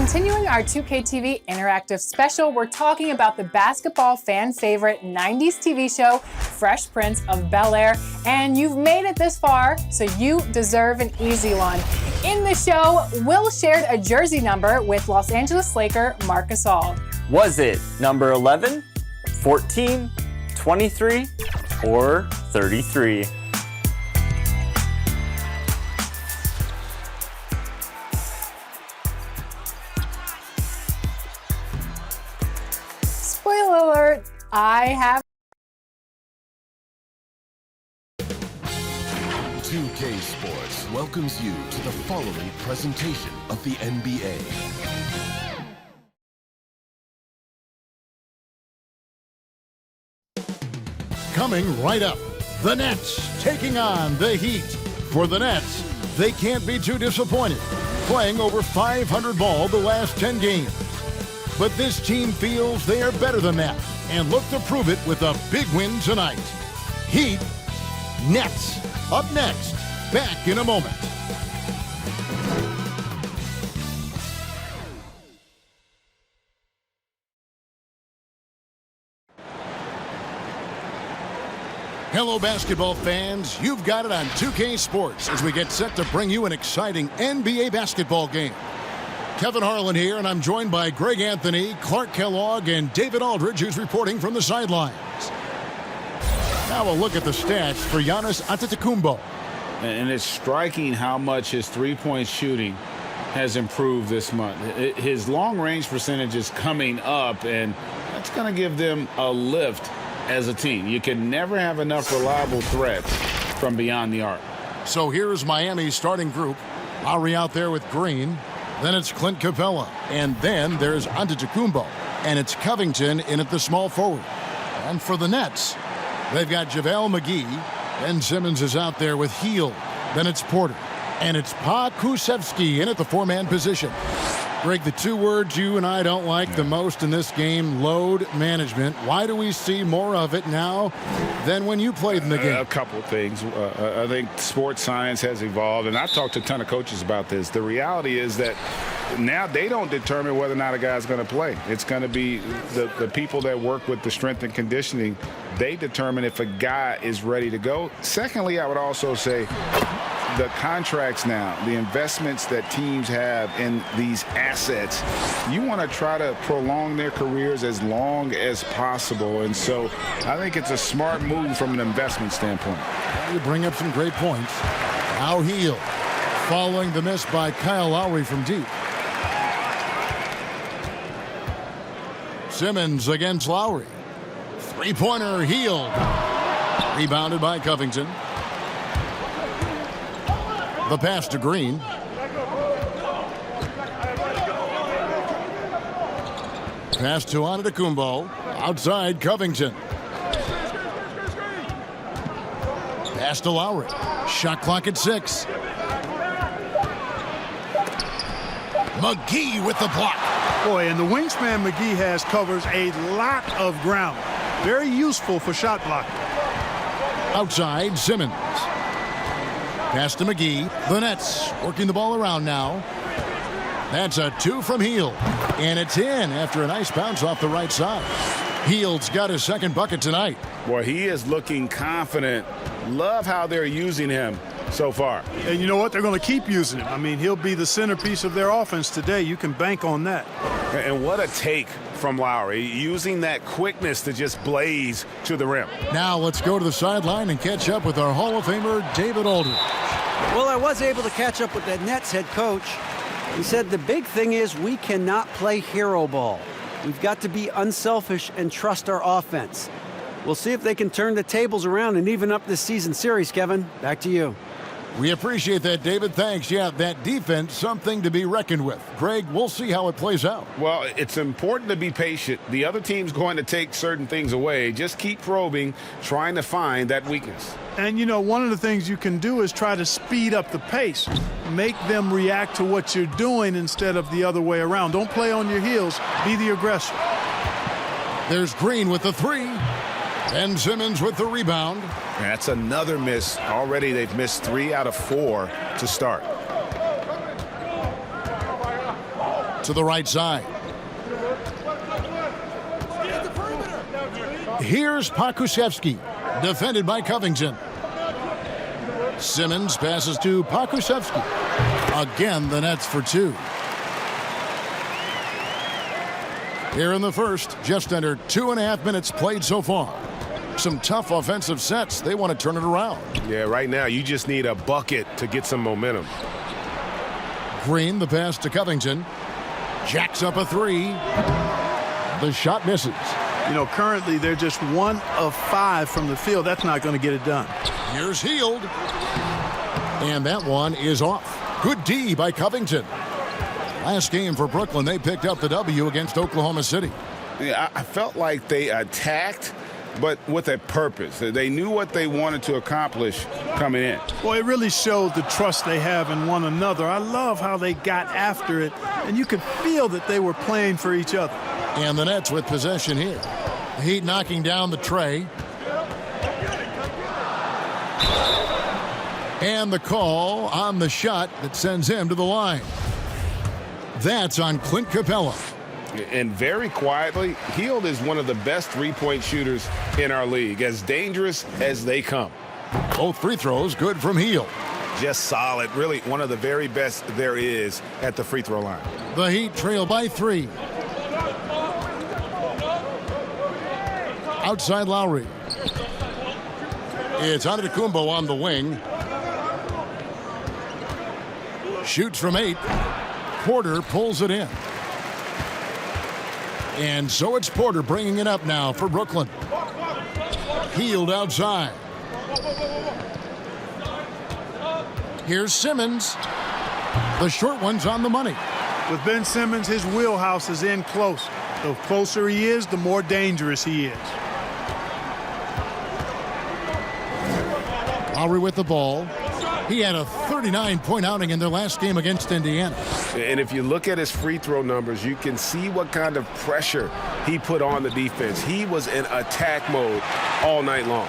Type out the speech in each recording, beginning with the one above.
Continuing our 2K TV interactive special, we're talking about the basketball fan favorite 90s TV show, Fresh Prince of Bel-Air. And you've made it this far, so you deserve an easy one. In the show, Will shared a jersey number with Los Angeles Laker Marc Gasol. Was it number 11, 14, 23, or 33? Spoiler alert, I have 2K Sports welcomes you to the following presentation of the NBA. Coming right up, the Nets taking on the Heat. For the Nets, they can't be too disappointed, playing over 500 ball the last 10 games. But this team feels they are better than that and look to prove it with a big win tonight. Heat, Nets, up next. Back in a moment. Hello, basketball fans. You've got it on 2K Sports as we get set to bring you an exciting NBA basketball game. Kevin Harlan here, and I'm joined by Greg Anthony, Clark Kellogg, and David Aldridge, who's reporting from the sidelines. Now a look at the stats for Giannis Antetokounmpo. And it's striking how much his three-point shooting has improved this month. His long-range percentage is coming up, and that's going to give them a lift as a team. You can never have enough reliable threats from beyond the arc. So here's Miami's starting group. Lowry out there with Green. Then it's Clint Capella. And then there's Antetokounmpo. And it's Covington in at the small forward. And for the Nets, they've got JaVale McGee. Ben Simmons is out there with Hield. Then it's Porter. And it's Pokusevski in at the four-man position. Greg, the two words you and I don't like the most in this game, load management. Why do we see more of it now than when you played in the game? A couple of things. I think sports science has evolved, and I've talked to a ton of coaches about this. The reality is that now they don't determine whether or not a guy's going to play. It's going to be the people that work with the strength and conditioning. They determine if a guy is ready to go. Secondly, I would also say the contracts now, the investments that teams have in these assets, you want to try to prolong their careers as long as possible. And so I think it's a smart move from an investment standpoint. You bring up some great points. Now Hield, following the miss by Kyle Lowry from deep. Simmons against Lowry. Three-pointer, Hield. Rebounded by Covington. The pass to Green. Pass to Antetokounmpo. Outside, Covington. Pass to Lowry. Shot clock at 6. McGee with the block. Boy, and the wingspan McGee has covers a lot of ground. Very useful for shot blocking. Outside, Simmons. Pass to McGee. The Nets working the ball around now. That's a 2 from Hield. And it's in after a nice bounce off the right side. Hield's got his second bucket tonight. Boy, he is looking confident. Love how they're using him so far. And you know what? They're going to keep using him. I mean, he'll be the centerpiece of their offense today. You can bank on that. And what a take from Lowry, using that quickness to just blaze to the rim. Now let's go to the sideline and catch up with our Hall of Famer, David Aldridge. Well, I was able to catch up with the Nets head coach. He said the big thing is we cannot play hero ball. We've got to be unselfish and trust our offense. We'll see if they can turn the tables around and even up this season series, Kevin. Back to you. We appreciate that, David. Thanks. Yeah, that defense, something to be reckoned with. Greg, we'll see how it plays out. Well, it's important to be patient. The other team's going to take certain things away. Just keep probing, trying to find that weakness. And, you know, one of the things you can do is try to speed up the pace. Make them react to what you're doing instead of the other way around. Don't play on your heels. Be the aggressor. There's Green with the 3. Ben Simmons with the rebound. That's another miss. Already they've missed 3 out of 4 to start. to the right side. Here's Pokusevski, defended by Covington. Simmons passes to Pokusevski. Again, the Nets for two. Here in the first, just under 2.5 minutes played so far. Some tough offensive sets. They want to turn it around. Yeah, right now you just need a bucket to get some momentum. Green, the pass to Covington. Jacks up a three. The shot misses. You know, currently they're just 1 of 5 from the field. That's not going to get it done. Here's Hield. And that one is off. Good D by Covington. Last game for Brooklyn, they picked up the W against Oklahoma City. Yeah, I felt like they attacked, but with a purpose. They knew what they wanted to accomplish coming in. Well, it really showed the trust they have in one another. I love how they got after it, and you could feel that they were playing for each other. And the Nets with possession here. Heat knocking down the tray. And the call on the shot that sends him to the line. That's on Clint Capella. And very quietly, Hield is one of the best three-point shooters in our league, as dangerous as they come. Both free throws good from Hield. Just solid, really one of the very best there is at the free throw line. The Heat trail by 3. Outside Lowry. It's Antetokounmpo on the wing. Shoots from 8. Porter pulls it in. And so it's Porter bringing it up now for Brooklyn. Hield outside. Here's Simmons. The short one's on the money. With Ben Simmons, his wheelhouse is in close. The closer he is, the more dangerous he is. Lowry with the ball. He had a 39-point outing in their last game against Indiana. And if you look at his free throw numbers, you can see what kind of pressure he put on the defense. He was in attack mode all night long.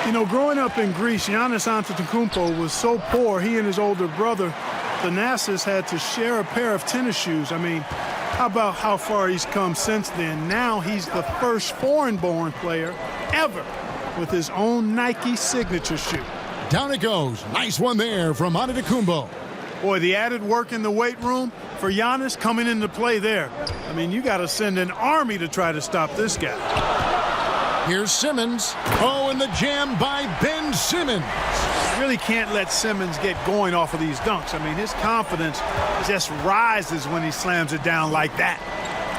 You know, growing up in Greece, Giannis Antetokounmpo was so poor, he and his older brother, Thanasis, had to share a pair of tennis shoes. I mean, how about how far he's come since then? Now he's the first foreign-born player ever with his own Nike signature shoe. Down it goes. Nice one there from Antetokounmpo. Boy, the added work in the weight room for Giannis coming into play there. I mean, you got to send an army to try to stop this guy. Here's Simmons. Oh, and the jam by Ben Simmons. You really can't let Simmons get going off of these dunks. I mean, his confidence just rises when he slams it down like that.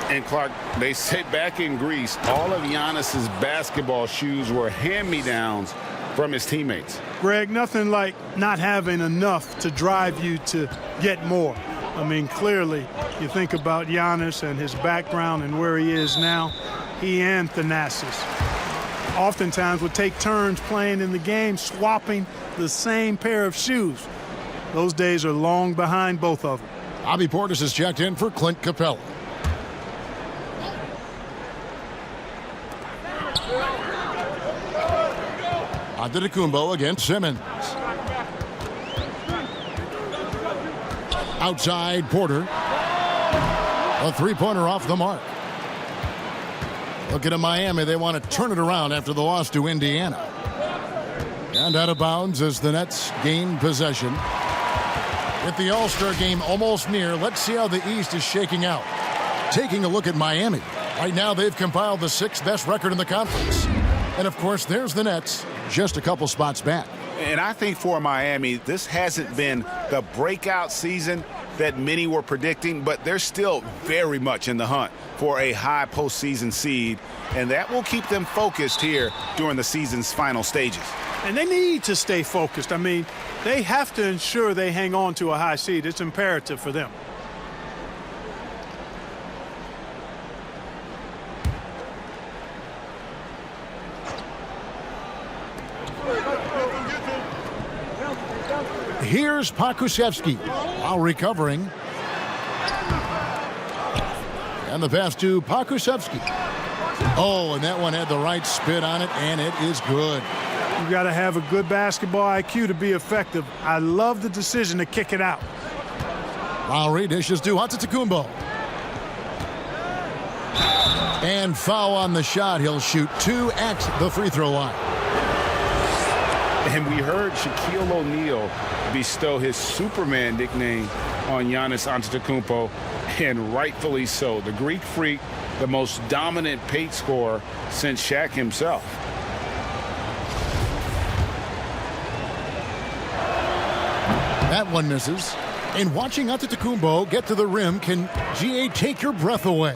And Clark, they say back in Greece, all of Giannis's basketball shoes were hand-me-downs from his teammates. Greg, nothing like not having enough to drive you to get more. I mean, clearly, you think about Giannis and his background and where he is now. He and Thanasis oftentimes would take turns playing in the game, swapping the same pair of shoes. Those days are long behind both of them. Bobby Portis has checked in for Clint Capella. Antetokounmpo against Simmons. Outside Porter. A three-pointer off the mark. Looking at Miami, they want to turn it around after the loss to Indiana. And out of bounds as the Nets gain possession. With the All-Star game almost near, let's see how the East is shaking out. Taking a look at Miami. Right now, they've compiled the 6th best record in the conference. And, of course, there's the Nets, just a couple spots back. And I think for Miami, this hasn't been the breakout season that many were predicting, but they're still very much in the hunt for a high postseason seed, and that will keep them focused here during the season's final stages. And they need to stay focused. I mean, they have to ensure they hang on to a high seed. It's imperative for them. Here's Pokusevski while recovering. And the pass to Pokusevski. Oh, and that one had the right spin on it, and it is good. You've got to have a good basketball IQ to be effective. I love the decision to kick it out. Lowry dishes to Antetokounmpo. And foul on the shot. He'll shoot 2 at the free throw line. And we heard Shaquille O'Neal bestow his Superman nickname on Giannis Antetokounmpo, and rightfully so. The Greek Freak, the most dominant paint scorer since Shaq himself. That one misses. And watching Antetokounmpo get to the rim can, GA, take your breath away.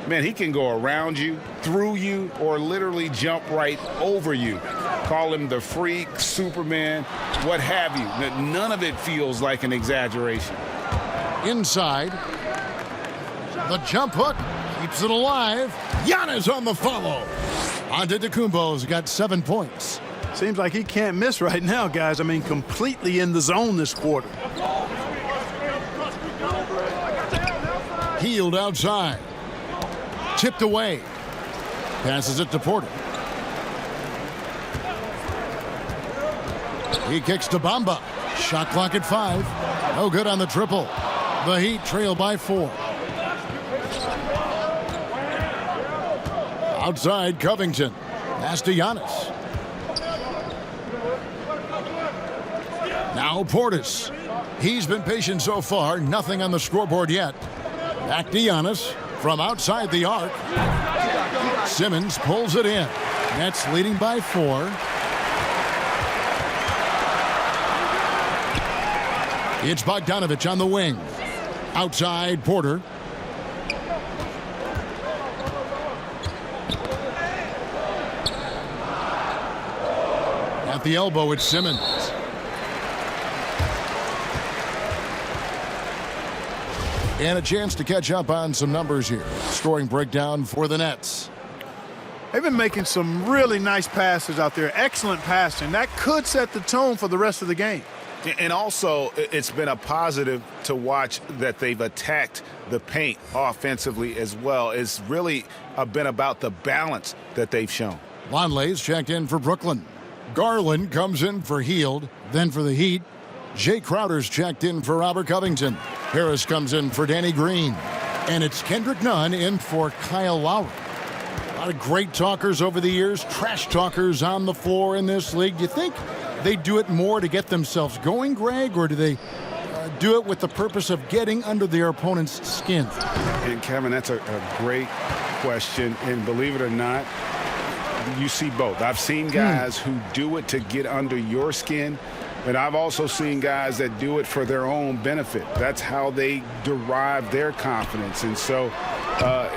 Man, he can go around you, through you, or literally jump right over you. Call him the Freak, Superman, what have you. None of it feels like an exaggeration. Inside. The jump hook keeps it alive. Giannis on the follow. Antetokounmpo's got 7 points. Seems like he can't miss right now, guys. I mean, completely in the zone this quarter. Healed outside. Tipped away. Passes it to Porter. He kicks to Bamba. Shot clock at 5. No good on the triple. The Heat trail by 4. Outside, Covington. Pass to Giannis. Now Portis. He's been patient so far. Nothing on the scoreboard yet. Back to Giannis from outside the arc. Simmons pulls it in. Nets leading by 4. It's Bogdanovich on the wing. Outside, Porter. At the elbow, it's Simmons. And a chance to catch up on some numbers here. Scoring breakdown for the Nets. They've been making some really nice passes out there. Excellent passing. That could set the tone for the rest of the game. And also, it's been a positive to watch that they've attacked the paint offensively as well. It's really been about the balance that they've shown. Longley's checked in for Brooklyn. Garland comes in for Hield. Then for the Heat, Jay Crowder's checked in for Robert Covington. Harris comes in for Danny Green. And it's Kendrick Nunn in for Kyle Lowry. A lot of great talkers over the years, trash talkers on the floor in this league. Do you think they do it more to get themselves going, Greg, or do they do it with the purpose of getting under their opponent's skin? And Kevin, that's a great question. And believe it or not, you see both. I've seen guys who do it to get under your skin, and I've also seen guys that do it for their own benefit. That's how they derive their confidence. And so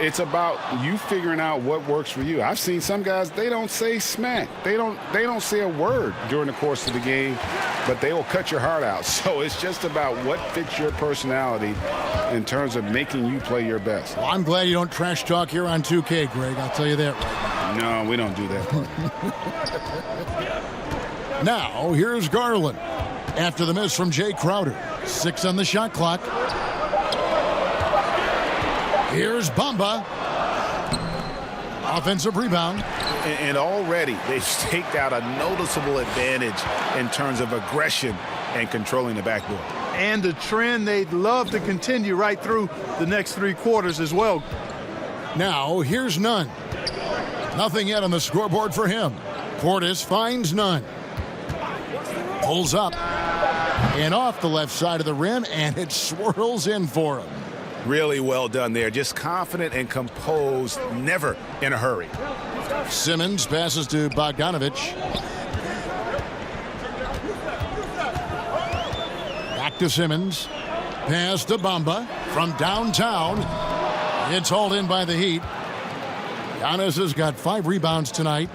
it's about you figuring out what works for you. I've seen some guys, they don't say smack. They don't say a word during the course of the game, but they will cut your heart out. So it's just about what fits your personality in terms of making you play your best. Well, I'm glad you don't trash talk here on 2K, Greg. I'll tell you that right now. No, we don't do that. Now, here's Garland. After the miss from Jay Crowder. 6 on the shot clock. Here's Bamba. Offensive rebound. And already they've staked out a noticeable advantage in terms of aggression and controlling the backboard. And a trend they'd love to continue right through the next 3 quarters as well. Now, here's Nunn. Nothing yet on the scoreboard for him. Portis finds Nunn. Pulls up. And off the left side of the rim, and it swirls in for him. Really well done there. Just confident and composed, never in a hurry. Simmons passes to Bogdanovich. Back to Simmons. Pass to Bamba from downtown. It's hauled in by the Heat. Giannis has got 5 rebounds tonight.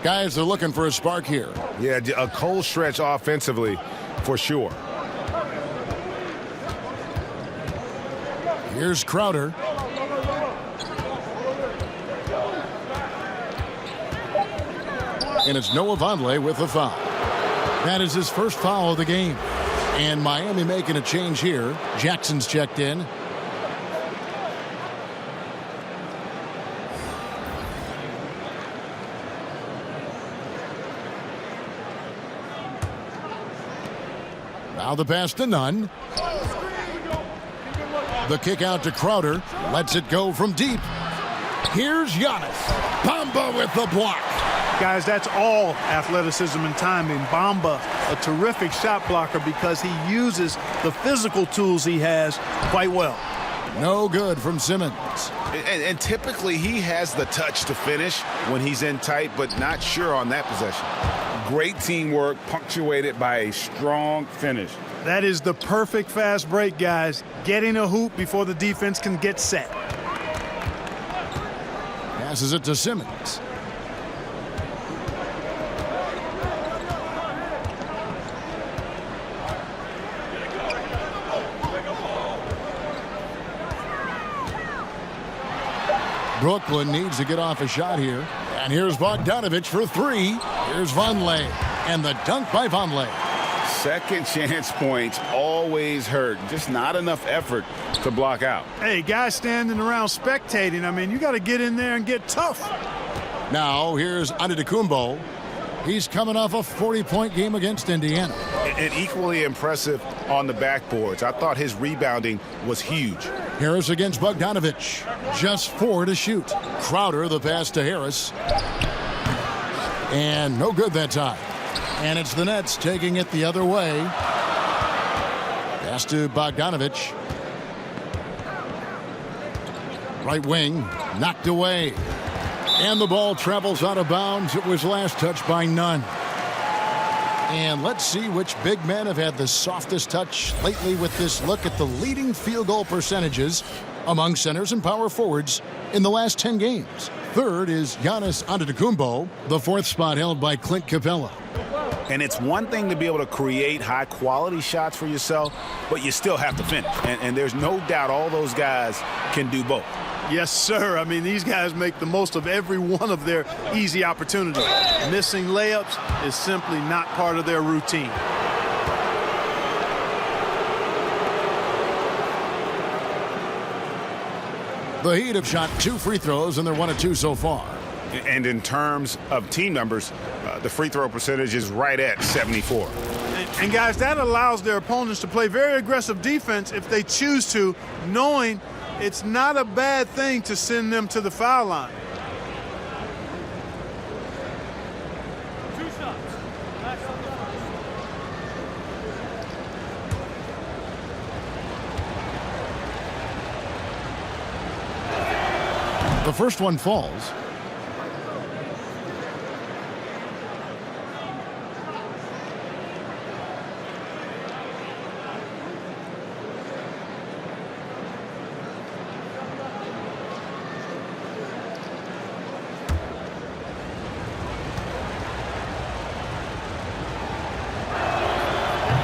Guys are looking for a spark here. Yeah, a cold stretch offensively for sure. Here's Crowder. And it's Noah Vonleh with the foul. That is his first foul of the game. And Miami making a change here. Jackson's checked in. Now the pass to Nunn. The kick out to Crowder. Lets it go from deep. Here's Giannis. Bamba with the block. Guys, that's all athleticism and timing. Bamba, a terrific shot blocker because he uses the physical tools he has quite well. No good from Simmons. And typically he has the touch to finish when he's in tight, but not sure on that possession. Great teamwork punctuated by a strong finish. That is the perfect fast break, guys. Getting a hoop before the defense can get set. Passes it to Simmons. Brooklyn needs to get off a shot here. And here's Bogdanovich for three. Here's Vonleh. And the dunk by Vonleh. Second chance points always hurt. Just not enough effort to block out. Hey, guys standing around spectating, I mean, you got to get in there and get tough. Now here's Antetokounmpo. He's coming off a 40-point game against Indiana. And equally impressive on the backboards. I thought his rebounding was huge. Harris against Bogdanovich. Just 4 to shoot. Crowder, the pass to Harris. And no good that time. And it's the Nets taking it the other way. Pass to Bogdanovich. Right wing, knocked away. And the ball travels out of bounds. It was last touched by none. And let's see which big men have had the softest touch lately with this look at the leading field goal percentages among centers and power forwards in the last 10 games. Third is Giannis Antetokounmpo. The fourth spot held by Clint Capella. And it's one thing to be able to create high-quality shots for yourself, but you still have to finish. And there's no doubt all those guys can do both. Yes, sir. I mean, these guys make the most of every one of their easy opportunities. Missing layups is simply not part of their routine. The Heat have shot 2 free throws, and they're 1 of 2 so far. And in terms of team numbers, the free throw percentage is right at 74. And guys, that allows their opponents to play very aggressive defense if they choose to, knowing it's not a bad thing to send them to the foul line. The first one falls.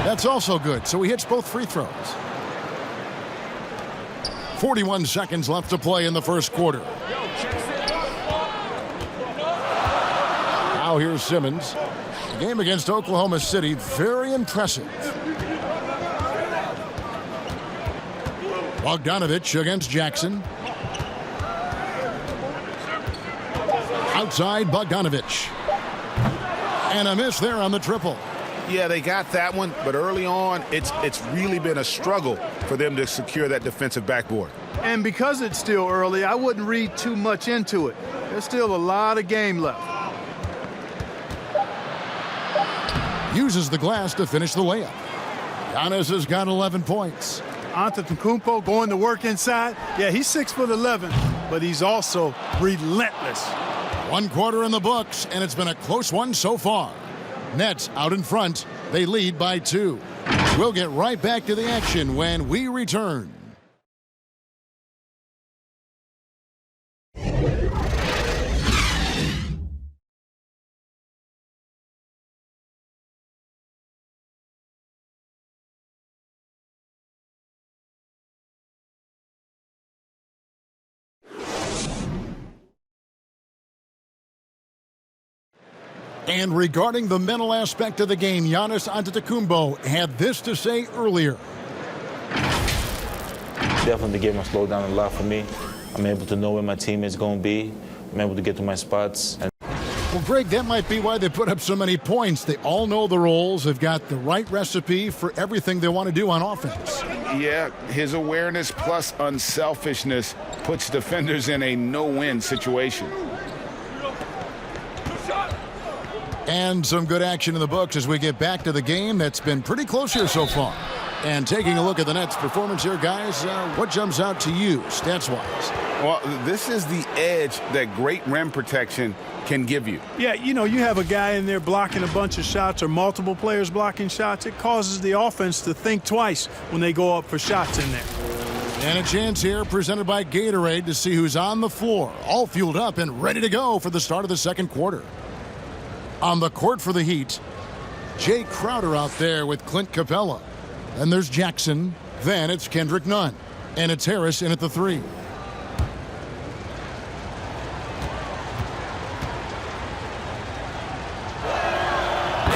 That's also good, so he hits both free throws. 41 seconds left to play in the first quarter. Now here's Simmons. The game against Oklahoma City, very impressive. Bogdanovich against Jackson. Outside Bogdanovich. And a miss there on the triple. Yeah, they got that one, but early on, it's really been a struggle for them to secure that defensive backboard. And because it's still early, I wouldn't read too much into it. There's still a lot of game left. Uses the glass to finish the layup. Giannis has got 11 points. Antetokounmpo going to work inside. Yeah, he's 6'11", but he's also relentless. 1 quarter in the books, and it's been a close one so far. Nets out in front. They lead by 2. We'll get right back to the action when we return. And regarding the mental aspect of the game, Giannis Antetokounmpo had this to say earlier. Definitely the game has slowed down a lot for me. I'm able to know where my teammates going to be. I'm able to get to my spots. And Well, Greg, that might be why they put up so many points. They all know the roles. They've got the right recipe for everything they want to do on offense. Yeah, his awareness plus unselfishness puts defenders in a no-win situation. And some good action in the books as we get back to the game that's been pretty close here so far. And taking a look at the Nets' performance here, guys, what jumps out to you stats-wise? Well, this is the edge that great rim protection can give you. Yeah, you know, you have a guy in there blocking a bunch of shots or multiple players blocking shots. It causes the offense to think twice when they go up for shots in there. And a chance here presented by Gatorade to see who's on the floor, all fueled up and ready to go for the start of the second quarter. On the court for the Heat, Jay Crowder out there with Clint Capella. Then there's Jackson. Then it's Kendrick Nunn. And it's Harris in at the 3.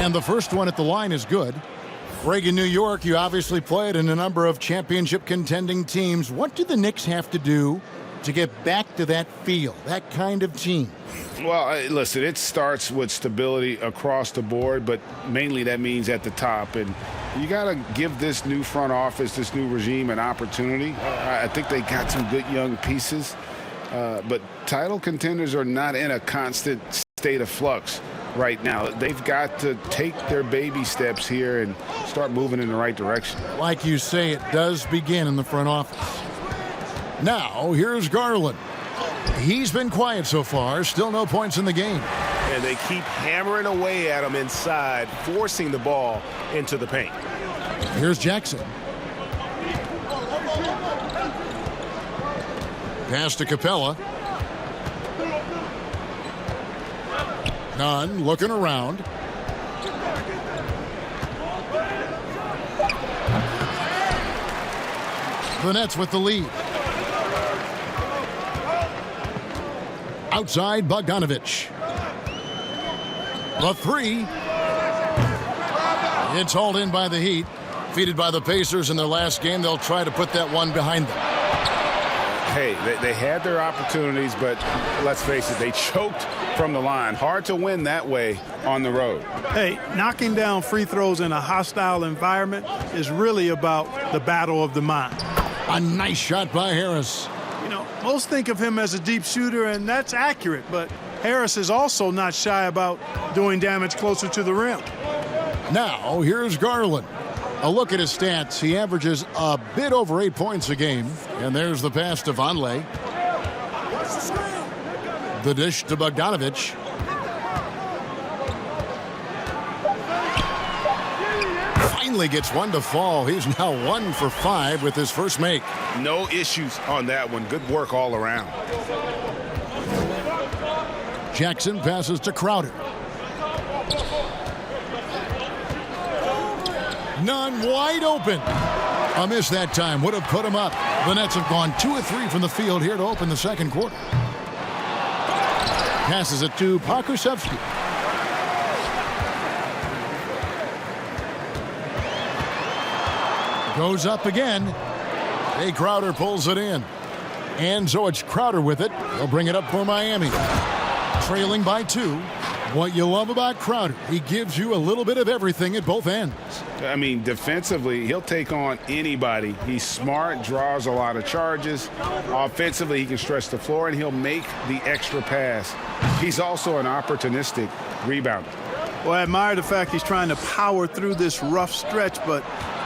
And the first one at the line is good. Greg, in New York, you obviously played in a number of championship contending teams. What do the Knicks have to do to get back to that feel, that kind of team? Well, listen, it starts with stability across the board, but mainly that means at the top. And you got to give this new front office, this new regime, an opportunity. I think they got some good young pieces, but title contenders are not in a constant state of flux right now. They've got to take their baby steps here and start moving in the right direction. Like you say, it does begin in the front office. Now, here's Garland. He's been quiet so far. Still no points in the game. And they keep hammering away at him inside, forcing the ball into the paint. Here's Jackson. Pass to Capella. Nunn looking around. The Nets with the lead. Outside, Bogdanovich. The 3. It's hauled in by the Heat. Defeated by the Pacers in their last game. They'll try to put that one behind them. Hey, they had their opportunities, but let's face it, they choked from the line. Hard to win that way on the road. Hey, knocking down free throws in a hostile environment is really about the battle of the mind. A nice shot by Harris. You know, most think of him as a deep shooter, and that's accurate, but Harris is also not shy about doing damage closer to the rim. Now, here's Garland. A look at his stats. He averages a bit over 8 points a game. And there's the pass to Vonleh. The dish to Bogdanovich. Finally gets one to fall. He's now 1 for 5 with his first make. No issues on that one. Good work all around. Jackson passes to Crowder. Nunn wide open. A miss that time. Would have put him up. The Nets have gone 2 of 3 from the field here to open the second quarter. Passes it to Pokusevski. Goes up again. Hey, Crowder pulls it in. And so it's Crowder with it. They'll bring it up for Miami. Trailing by 2. What you love about Crowder, he gives you a little bit of everything at both ends. I mean, defensively, he'll take on anybody. He's smart, draws a lot of charges. Offensively, he can stretch the floor, and he'll make the extra pass. He's also an opportunistic rebounder. Well, I admire the fact he's trying to power through this rough stretch, but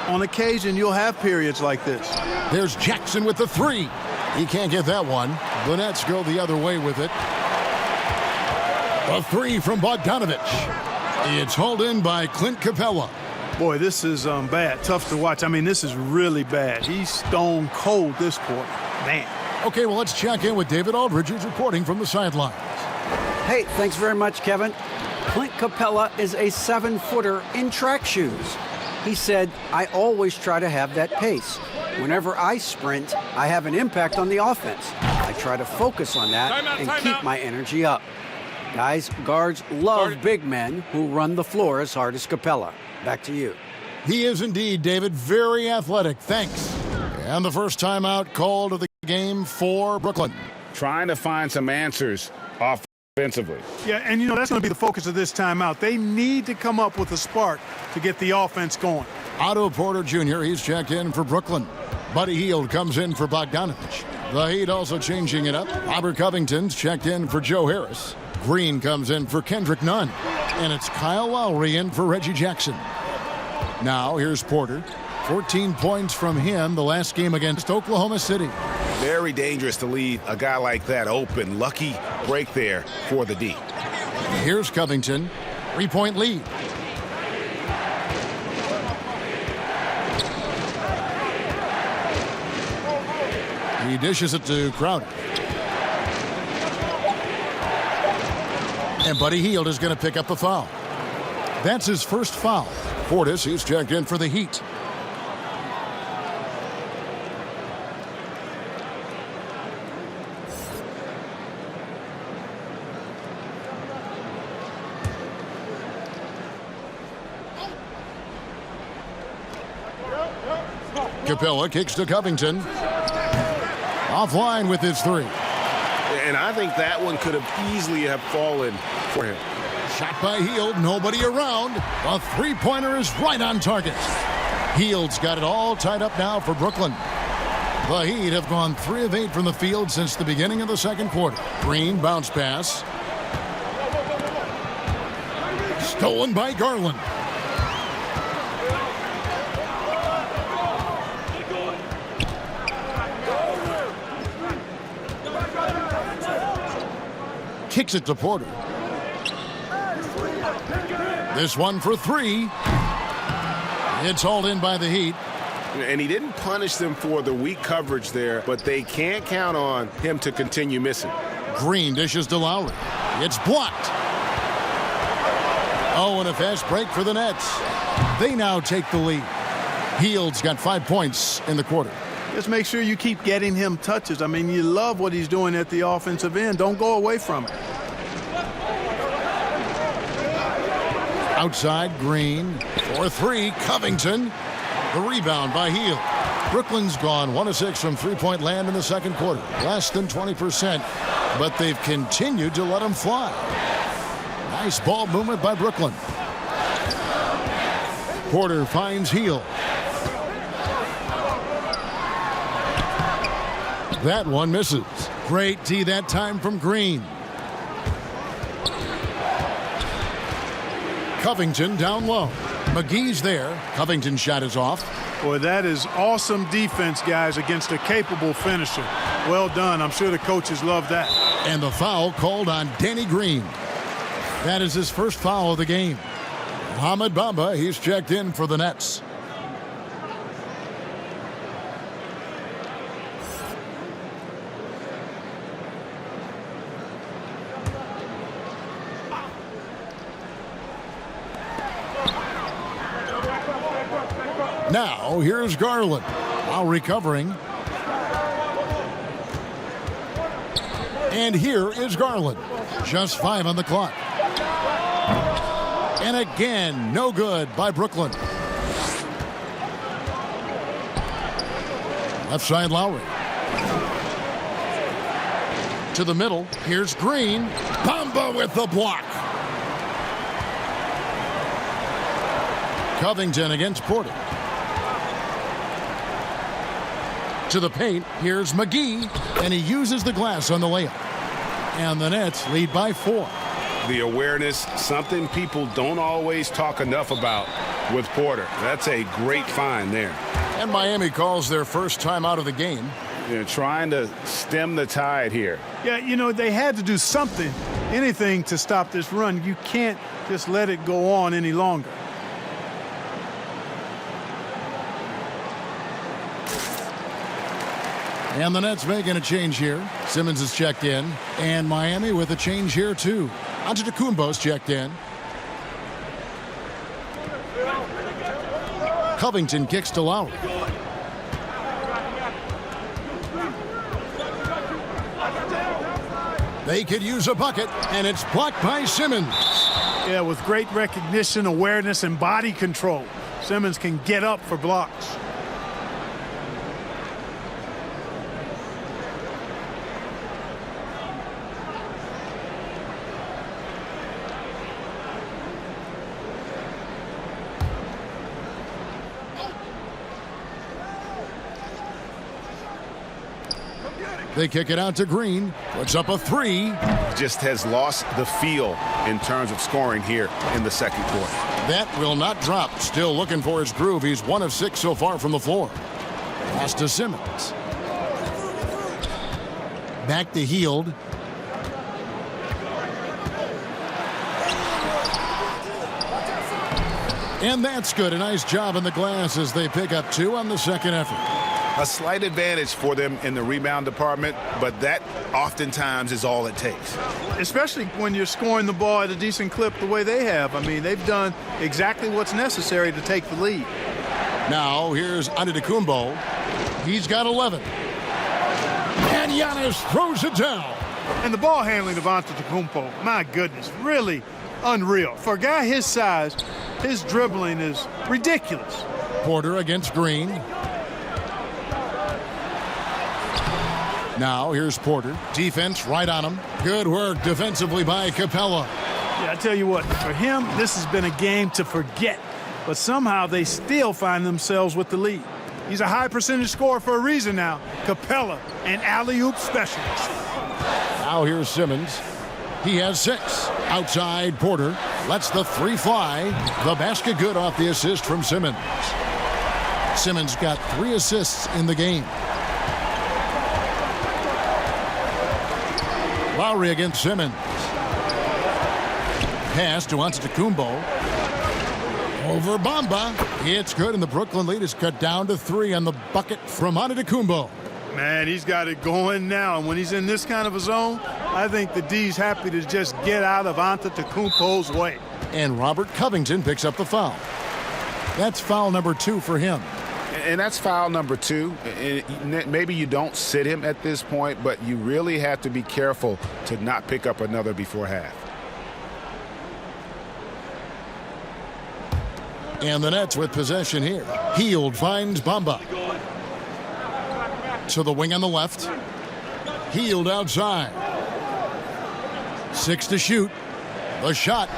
on occasion, you'll have periods like this. There's Jackson with the 3. He can't get that one. The Nets go the other way with it. A 3 from Bogdanovich. It's hauled in by Clint Capella. Boy, this is bad. Tough to watch. I mean, this is really bad. He's stone cold this quarter. Man. Okay, well, let's check in with David Aldridge, who's reporting from the sidelines. Hey, thanks very much, Kevin. Clint Capella is a 7-footer in track shoes. He said, I always try to have that pace. Whenever I sprint, I have an impact on the offense. I try to focus on that and keep my energy up. Guys, guards love big men who run the floor as hard as Capella. Back to you. He is indeed, David. Very athletic. Thanks. And the first timeout called of the game for Brooklyn. Trying to find some answers off Defensively. Yeah, and you know, that's going to be the focus of this timeout. They need to come up with a spark to get the offense going. Otto Porter Jr., he's checked in for Brooklyn. Buddy Hield comes in for Bogdanovich. The Heat also changing it up. Robert Covington's checked in for Joe Harris. Green comes in for Kendrick Nunn. And it's Kyle Lowry in for Reggie Jackson. Now, here's Porter. 14 points from him the last game against Oklahoma City. Very dangerous to leave a guy like that open. Lucky break there for the D. Here's Covington. 3-point lead. He dishes it to Crowder. And Buddy Hield is going to pick up the foul. That's his first foul. Portis, he's checked in for the Heat. Capella kicks to Covington. Offline with his three. And I think that one could have easily have fallen for him. Shot by Hield, nobody around. A three-pointer is right on target. Hield's got it all tied up now for Brooklyn. The Heat have gone 3 of 8 from the field since the beginning of the second quarter. Green bounce pass. Stolen by Garland. Kicks it to Porter. This one for 3. It's hauled in by the Heat. And he didn't punish them for the weak coverage there, but they can't count on him to continue missing. Green dishes to Lowry. It's blocked. Oh, and a fast break for the Nets. They now take the lead. Hield's got 5 points in the quarter. Just make sure you keep getting him touches. I mean, you love what he's doing at the offensive end. Don't go away from it. Outside, Green. For 3, Covington. The rebound by Hield. Brooklyn's gone 1 of 6 from three-point land in the second quarter. Less than 20%, but they've continued to let them fly. Nice ball movement by Brooklyn. Porter finds Hield. That one misses. Great D that time from Green. Covington down low. McGee's there. Covington's shot is off. Boy, that is awesome defense, guys, against a capable finisher. Well done. I'm sure the coaches love that. And the foul called on Danny Green. That is his first foul of the game. Mohamed Bamba, he's checked in for the Nets. Now, here's Garland. While recovering. And here is Garland. Just 5 on the clock. And again, no good by Brooklyn. Left side, Lowry. To the middle. Here's Green. Bamba with the block. Covington against Porter. To the paint. Here's McGee. And he uses the glass on the layup. And the Nets lead by 4. The awareness, something people don't always talk enough about with Porter. That's a great find there. And Miami calls their first time out of the game. They're trying to stem the tide here. Yeah, you know, they had to do something, anything to stop this run. You can't just let it go on any longer. And the Nets making a change here. Simmons is checked in. And Miami with a change here, too. Antetokounmpo's checked in. Covington kicks to Lowry. They could use a bucket, and it's blocked by Simmons. Yeah, with great recognition, awareness, and body control, Simmons can get up for blocks. They kick it out to Green. Puts up a three. Just has lost the feel in terms of scoring here in the second quarter. That will not drop. Still looking for his groove. He's 1 of 6 so far from the floor. Pass to Simmons. Back to Hield. And that's good. A nice job in the glass as they pick up 2 on the second effort. A slight advantage for them in the rebound department, but that oftentimes is all it takes. Especially when you're scoring the ball at a decent clip the way they have. I mean, they've done exactly what's necessary to take the lead. Now here's Antetokounmpo. He's got 11. And Giannis throws it down. And the ball handling of Antetokounmpo, my goodness, really unreal. For a guy his size, his dribbling is ridiculous. Porter against Green. Now here's Porter. Defense right on him. Good work defensively by Capella. Yeah, I tell you what, for him, this has been a game to forget. But somehow they still find themselves with the lead. He's a high percentage scorer for a reason now. Capella, an alley-oop specialist. Now here's Simmons. He has 6. Outside Porter. Lets the 3 fly. The basket good off the assist from Simmons. Simmons got 3 assists in the game. Lowry against Simmons. Pass to Antetokounmpo. Over Bamba. It's good, and the Brooklyn lead is cut down to 3 on the bucket from Antetokounmpo. Man, he's got it going now, and when he's in this kind of a zone, I think the D's happy to just get out of Antetokounmpo's way. And Robert Covington picks up the foul. That's foul number 2 for him. And that's foul number 2. Maybe you don't sit him at this point, but you really have to be careful to not pick up another before half. And the Nets with possession here. Hield finds Bamba. To the wing on the left. Hield outside. 6 to shoot. The shot.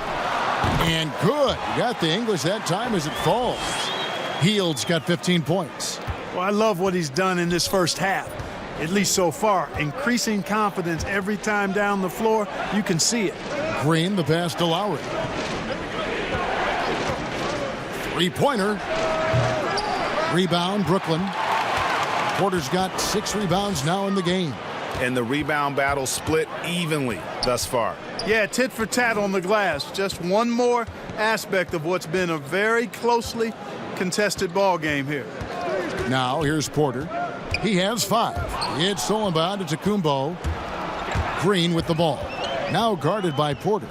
And good. Got the English that time as it falls. Hield's got 15 points. Well, I love what he's done in this first half, at least so far. Increasing confidence every time down the floor. You can see it. Green, the pass to Lowry. 3-pointer. Rebound, Brooklyn. Porter's got 6 rebounds now in the game. And the rebound battle split evenly thus far. Yeah, tit for tat on the glass. Just one more aspect of what's been a very closely contested ball game here. Now here's Porter. He has 5. It's stolen by Antetokounmpo. Green with the ball. Now guarded by Porter.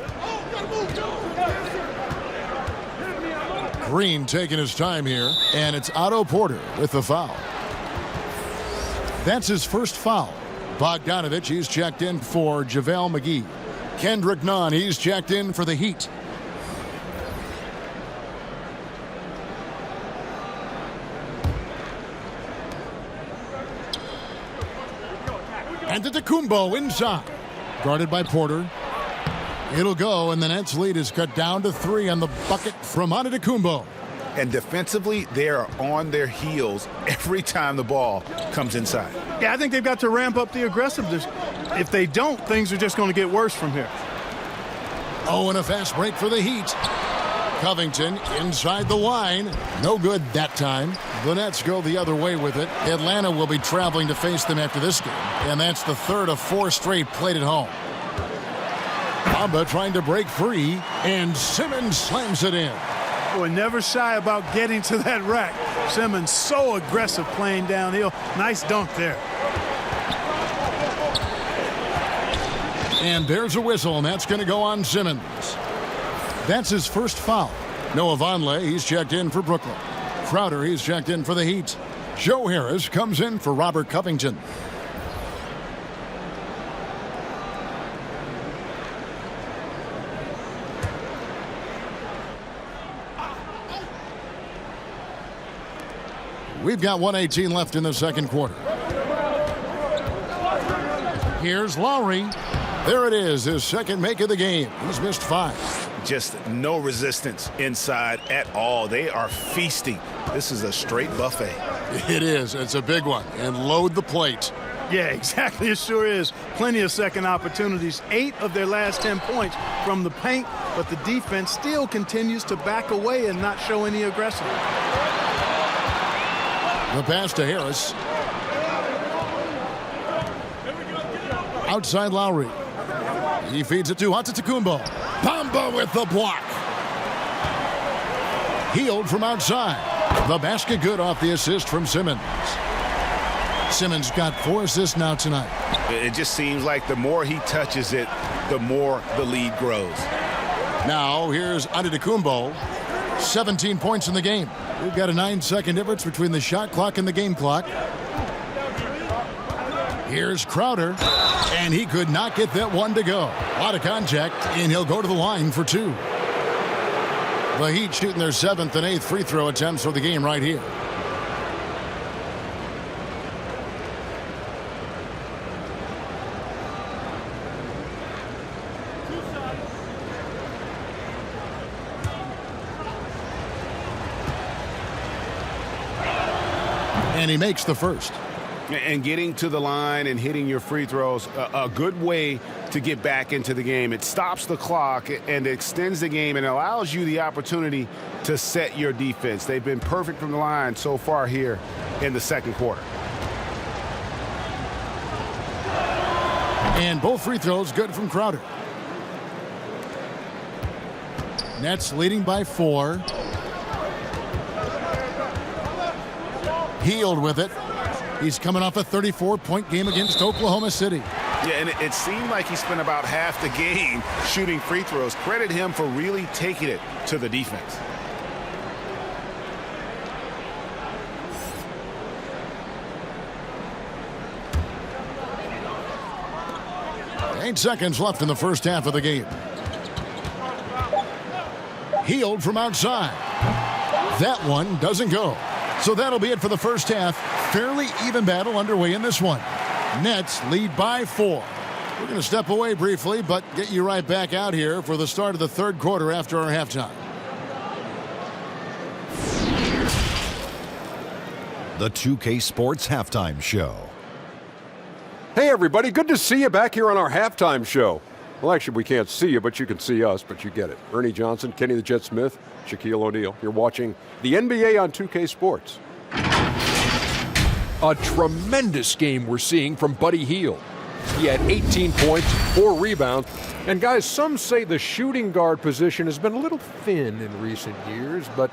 Green taking his time here, and it's Otto Porter with the foul. That's his first foul. Bogdanovich, he's checked in for JaVale McGee. Kendrick Nunn, he's checked in for the Heat. Antetokounmpo inside. Guarded by Porter. It'll go, and the Nets lead is cut down to 3 on the bucket from Antetokounmpo. And defensively, they are on their heels every time the ball comes inside. Yeah, I think they've got to ramp up the aggressiveness. If they don't, things are just going to get worse from here. Oh, and a fast break for the Heat. Covington inside the line. No good that time. The Nets go the other way with it. Atlanta will be traveling to face them after this game. And that's the 3rd of 4 straight played at home. Bamba trying to break free, and Simmons slams it in. Boy, never shy about getting to that rack. Simmons so aggressive playing downhill. Nice dunk there. And there's a whistle, and that's going to go on Simmons. That's his first foul. Noah Vonleh, he's checked in for Brooklyn. Crowder, he's checked in for the Heat. Joe Harris comes in for Robert Covington. We've got 1:18 left in the second quarter. Here's Lowry. There it is, his second make of the game. He's missed 5. Just no resistance inside at all. They are feasting. This is a straight buffet. It is. It's a big one. And load the plate. Yeah, exactly. It sure is. Plenty of second opportunities. 8 of their last 10 points from the paint, but the defense still continues to back away and not show any aggression. The pass to Harris. Outside Lowry. He feeds it to Antetokounmpo. Bamba with the block. Healed from outside. The basket good off the assist from Simmons. Simmons got 4 assists now tonight. It just seems like the more he touches it, the more the lead grows. Now here's Antetokounmpo. 17 points in the game. We've got a 9-second difference between the shot clock and the game clock. Here's Crowder, and he could not get that one to go. A lot of contact, and he'll go to the line for 2. The Heat shooting their 7th and 8th free throw attempts for the game right here. And he makes the first. And getting to the line and hitting your free throws, a good way to get back into the game. It stops the clock and extends the game and allows you the opportunity to set your defense. They've been perfect from the line so far here in the second quarter. And both free throws good from Crowder. Nets leading by 4. Healed with it. He's coming off a 34-point game against Oklahoma City. Yeah, and it seemed like he spent about half the game shooting free throws. Credit him for really taking it to the defense. Eight seconds left in the first half of the game. Healed from outside. That one doesn't go. So that'll be it for the first half. Fairly even battle underway in this one. Nets lead by 4. We're going to step away briefly, but get you right back out here for the start of the third quarter after our halftime. The 2K Sports Halftime Show. Hey, everybody. Good to see you back here on our halftime show. Well, actually, we can't see you, but you can see us, but you get it. Ernie Johnson, Kenny the Jet Smith, Shaquille O'Neal. You're watching the NBA on 2K Sports. A tremendous game we're seeing from Buddy Hield. He had 18 points, 4 rebounds. And guys, some say the shooting guard position has been a little thin in recent years, but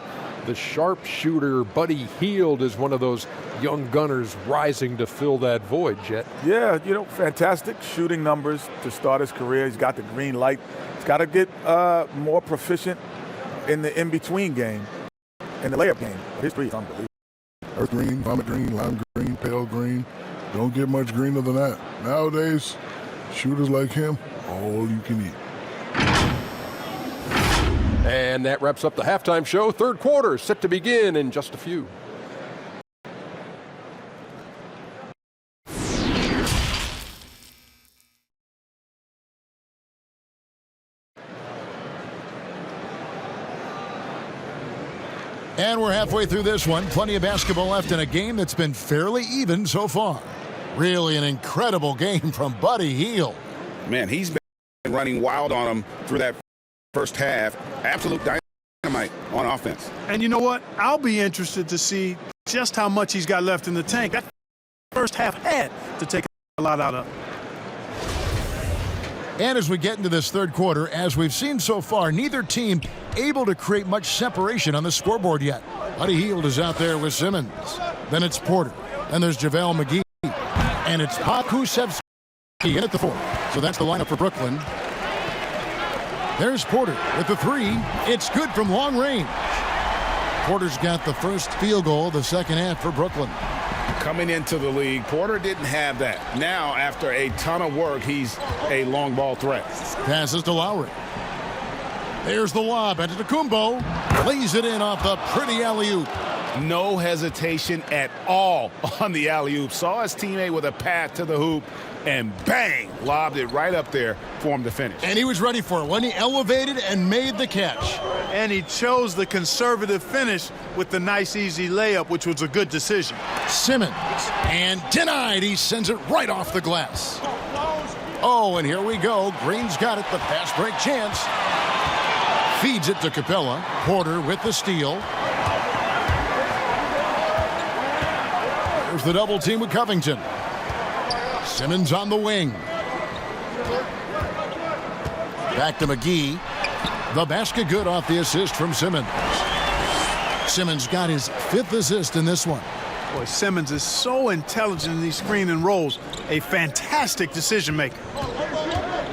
the sharpshooter Buddy Hield is one of those young gunners rising to fill that void, Jet. Yeah, fantastic shooting numbers to start his career. He's got the green light. He's got to get more proficient in the in-between game, in the layup game. His three is unbelievable. Earth green, vomit green, lime green, pale green. Don't get much greener than that. Nowadays, shooters like him, all you can eat. And that wraps up the halftime show. Third quarter set to begin in just a few. And we're halfway through this one. Plenty of basketball left in a game that's been fairly even so far. Really an incredible game from Buddy Hield. Man, he's been running wild on him through that first half. Absolute dynamite on offense. And you know what? I'll be interested to see just how much he's got left in the tank. That first half had to take a lot out of it. And as we get into this third quarter, as we've seen so far, neither team able to create much separation on the scoreboard yet. Buddy Hield is out there with Simmons. Then it's Porter. Then there's JaVale McGee. And it's Pokusevski in at the 4. So that's the lineup for Brooklyn. There's Porter with the 3. It's good from long range. Porter's got the first field goal of the second half for Brooklyn. Coming into the league, Porter didn't have that. Now, after a ton of work, he's a long ball threat. Passes to Lowry. There's the lob. Antetokounmpo lays it in off the pretty alley-oop. No hesitation at all on the alley-oop. Saw his teammate with a path to the hoop, and bang, lobbed it right up there for him to finish. And he was ready for it when he elevated and made the catch. And he chose the conservative finish with the nice, easy layup, which was a good decision. Simmons, and denied. He sends it right off the glass. Oh, and here we go. Green's got it, the fast break chance. Feeds it to Capella. Porter with the steal. There's the double team with Covington. Simmons on the wing. Back to McGee. The basket good off the assist from Simmons. Simmons got his 5th assist in this one. Boy, Simmons is so intelligent in these screen and rolls. A fantastic decision maker.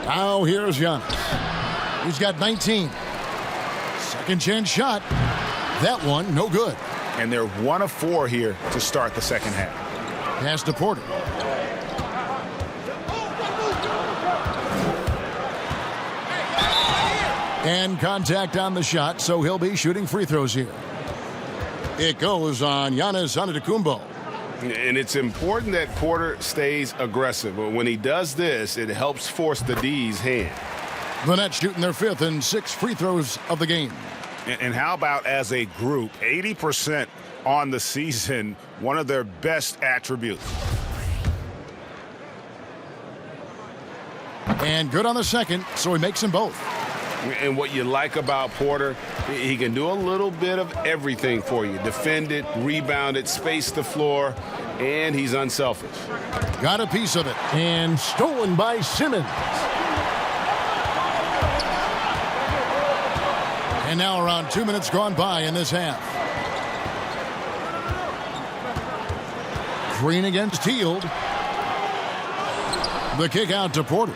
Now here's Giannis. He's got 19. Second chance shot. That one, no good. And they're 1 of 4 here to start the second half. Pass to Porter. And contact on the shot, so he'll be shooting free throws here. It goes on Giannis Antetokounmpo. And it's important that Porter stays aggressive. But when he does this, it helps force the D's hand. The Nets shooting their 5th and 6th free throws of the game. And how about as a group, 80% on the season, one of their best attributes. And good on the second, so he makes them both. And what you like about Porter, he can do a little bit of everything for you. Defend it, rebound it, space the floor, and he's unselfish. Got a piece of it, and stolen by Simmons. And now around 2 minutes gone by in this half. Green against Hield. The kick out to Porter.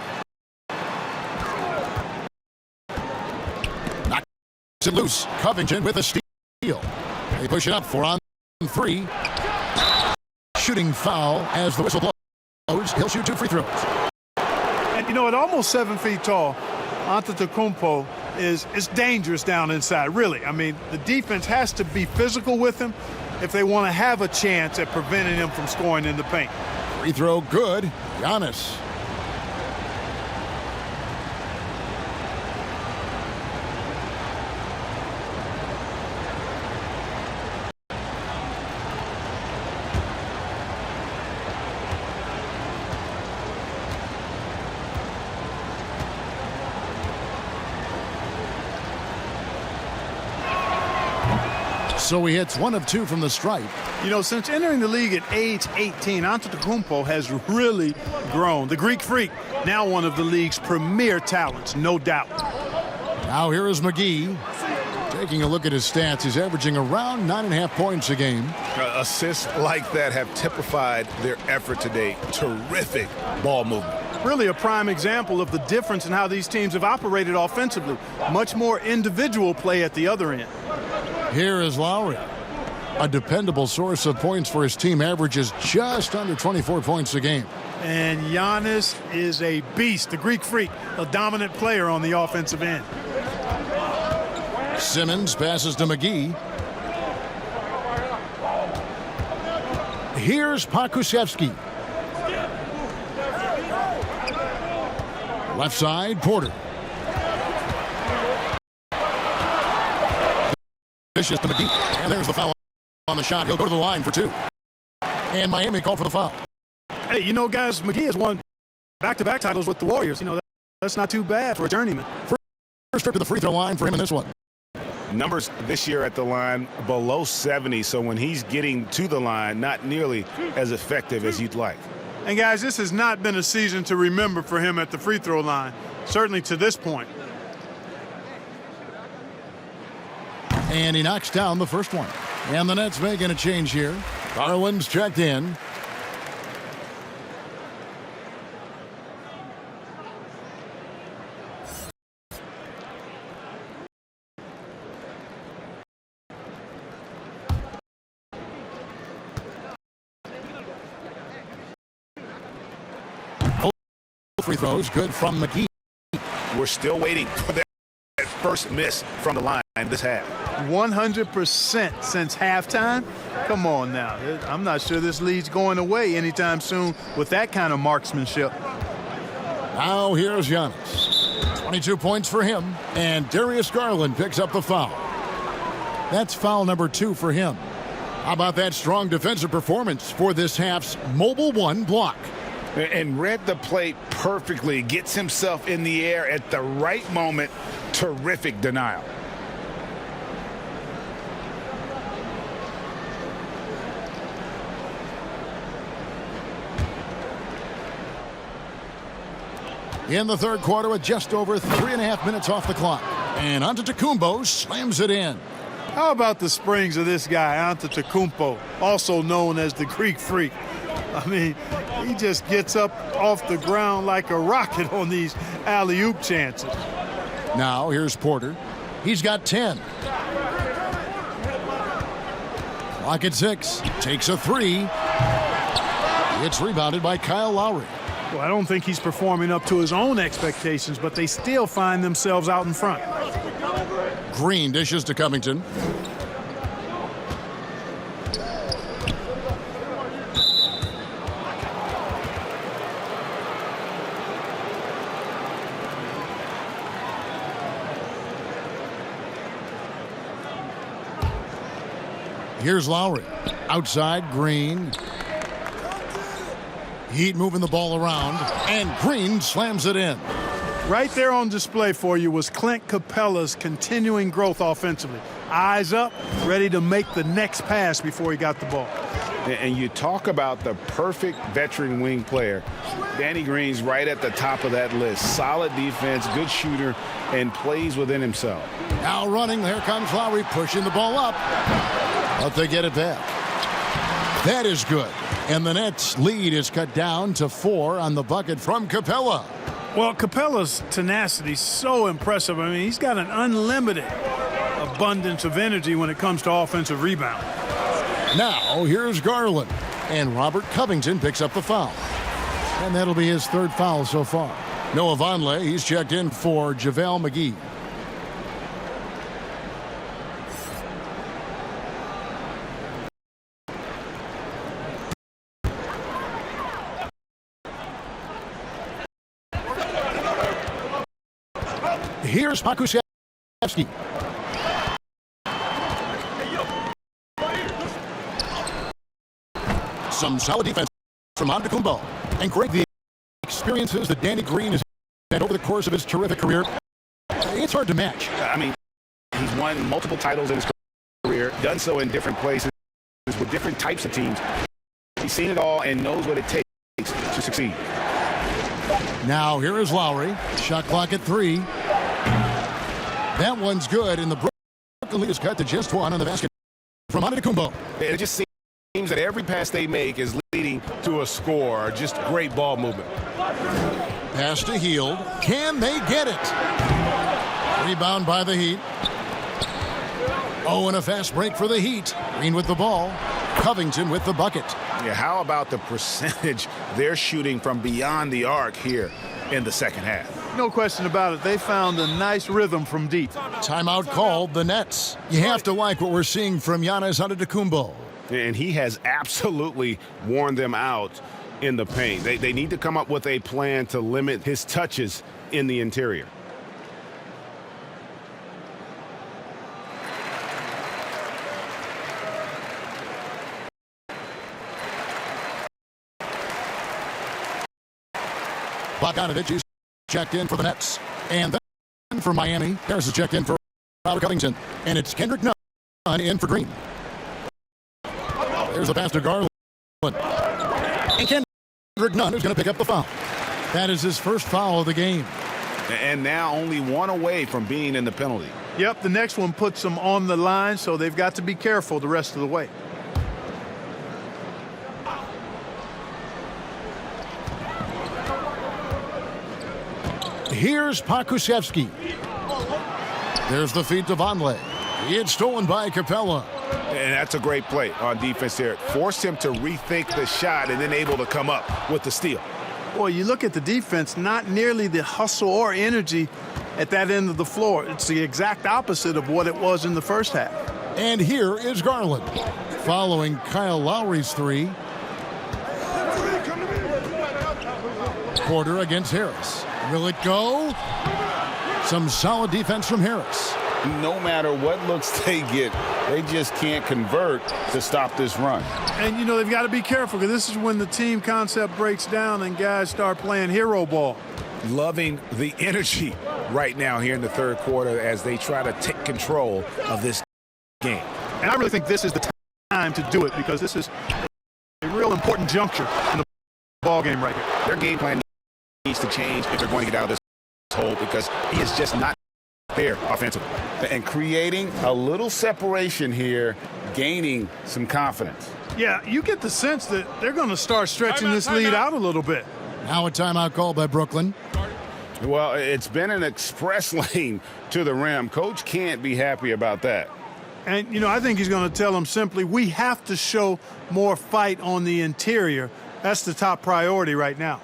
Knocks it loose. Covington with a steal. They push it up 4 on 3. Shooting foul as the whistle blows. He'll shoot 2 free throws. And you know, at almost 7 feet tall, Antetokounmpo is dangerous down inside, really. I mean, the defense has to be physical with him if they want to have a chance at preventing him from scoring in the paint. Free throw good. Giannis. So he hits 1 of 2 from the stripe. You know, since entering the league at age 18, Antetokounmpo has really grown. The Greek Freak, now one of the league's premier talents, no doubt. Now here is McGee. Taking a look at his stats, he's averaging around 9.5 points a game. Assists like that have typified their effort today. Terrific ball movement. Really a prime example of the difference in how these teams have operated offensively. Much more individual play at the other end. Here is Lowry. A dependable source of points for his team, averages just under 24 points a game. And Giannis is a beast, the Greek Freak, a dominant player on the offensive end. Simmons passes to McGee. Here's Pokusevski. Left side, Porter. Vicious to McGee. And there's the foul on the shot. He'll go to the line for 2. And Miami called for the foul. Hey, you know, guys, McGee has won back-to-back titles with the Warriors. You know, that's not too bad for a journeyman. First trip to the free throw line for him in this one. Numbers this year at the line below 70, so when he's getting to the line, not nearly as effective as you'd like. And, guys, this has not been a season to remember for him at the free throw line, certainly to this point. And he knocks down the first one. And the Nets making a change here. Garland's checked in. Free throws good from McGee. We're still waiting for that first miss from the line this half. 100% since halftime. Come on now. I'm not sure this lead's going away anytime soon with that kind of marksmanship. Now here's Giannis. 22 points for him, and Darius Garland picks up the foul. That's foul number 2 for him. How about that strong defensive performance for this half's Mobile One block? And read the play perfectly. Gets himself in the air at the right moment. Terrific denial. In the third quarter with just over 3.5 minutes off the clock. And Antetokounmpo slams it in. How about the springs of this guy, Antetokounmpo, also known as the Greek Freak? I mean, he just gets up off the ground like a rocket on these alley-oop chances. Now here's Porter. He's got 10. Clock at 6. Takes a 3. It's rebounded by Kyle Lowry. Well, I don't think he's performing up to his own expectations, but they still find themselves out in front. Green dishes to Covington. Here's Lowry. Outside, Green. Heat moving the ball around, and Green slams it in. Right there on display for you was Clint Capella's continuing growth offensively. Eyes up, ready to make the next pass before he got the ball. And you talk about the perfect veteran wing player. Danny Green's right at the top of that list. Solid defense, good shooter, and plays within himself. Now running, here comes Lowry pushing the ball up. But they get it back. That is good. And the Nets' lead is cut down to 4 on the bucket from Capella. Well, Capella's tenacity is so impressive. I mean, he's got an unlimited abundance of energy when it comes to offensive rebound. Now, here's Garland. And Robert Covington picks up the foul. And that'll be his 3rd foul so far. Noah Vonleh, he's checked in for JaVale McGee. Here's Pakusevsky. Some solid defense from Antetokounmpo. And great the experiences that Danny Green has had over the course of his terrific career. It's hard to match. I mean, he's won multiple titles in his career, done so in different places with different types of teams. He's seen it all and knows what it takes to succeed. Now here is Lowry. Shot clock at 3. That one's good, and the Brooklyn lead is cut to just 1 on the basket from Antetokounmpo. It just seems that every pass they make is leading to a score. Just great ball movement. Pass to Hield. Can they get it? Rebound by the Heat. Oh, and a fast break for the Heat. Green with the ball. Covington with the bucket. Yeah, how about the percentage they're shooting from beyond the arc here in the second half? No question about it. They found a nice rhythm from deep. Timeout called the Nets. You have to like what we're seeing from Giannis Antetokounmpo. And he has absolutely worn them out in the paint. They need to come up with a plan to limit his touches in the interior. Bogdanovich is checked in for the Nets. And then for Miami, Harris is checked in for Robert Covington. And it's Kendrick Nunn in for Green. There's a pass to Garland. And Kendrick Nunn is going to pick up the foul. That is his 1st foul of the game. And now only 1 away from being in the penalty. Yep, the next one puts them on the line, so they've got to be careful the rest of the way. Here's Pakusevsky. There's the feed to Vonleh. It's stolen by Capella. And that's a great play on defense there. Forced him to rethink the shot and then able to come up with the steal. Boy, you look at the defense, not nearly the hustle or energy at that end of the floor. It's the exact opposite of what it was in the first half. And here is Garland, following Kyle Lowry's three. Porter against Harris. Will it go? Some solid defense from Harris. No matter what looks they get, they just can't convert to stop this run. And, you know, they've got to be careful because this is when the team concept breaks down and guys start playing hero ball. Loving the energy right now here in the third quarter as they try to take control of this game. And I really think this is the time to do it because this is a real important juncture in the ball game right here. Their game plan needs to change if they're going to get out of this hole because he is just not there offensively. And creating a little separation here, gaining some confidence. Yeah, you get the sense that they're going to start stretching this lead out a little bit. Now a timeout call by Brooklyn. Well, it's been an express lane to the rim. Coach can't be happy about that. And, you know, I think he's going to tell them simply, we have to show more fight on the interior. That's the top priority right now.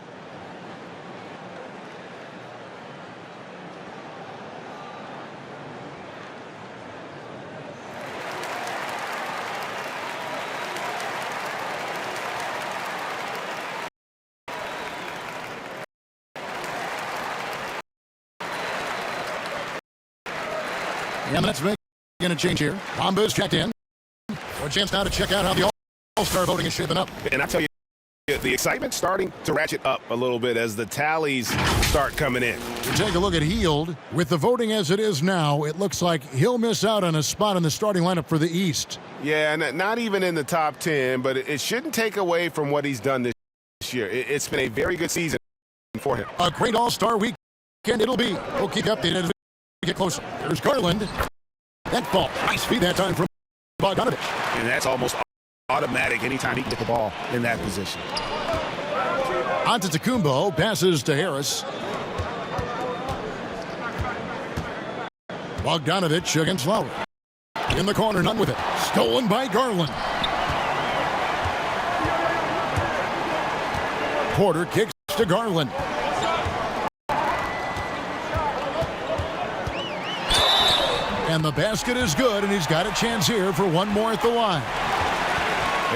Yeah, that's making a change here. Bomba's checked in. A chance now to check out how the All-Star voting is shaping up. And I tell you, the excitement's starting to ratchet up a little bit as the tallies start coming in. We take a look at Hield. With the voting as it is now, it looks like he'll miss out on a spot in the starting lineup for the East. Yeah, and not even in the top 10, but it shouldn't take away from what he's done this year. It's been a very good season for him. A great All-Star weekend it'll be. We'll keep you updated as we get closer. There's Garland. That ball. Nice feed that time from Bogdanovich. And that's almost automatic anytime he can get the ball in that position. Antetokounmpo passes to Harris. Bogdanovich against Lowry. In the corner, none with it. Stolen by Garland. Porter kicks to Garland. And the basket is good, and he's got a chance here for one more at the line.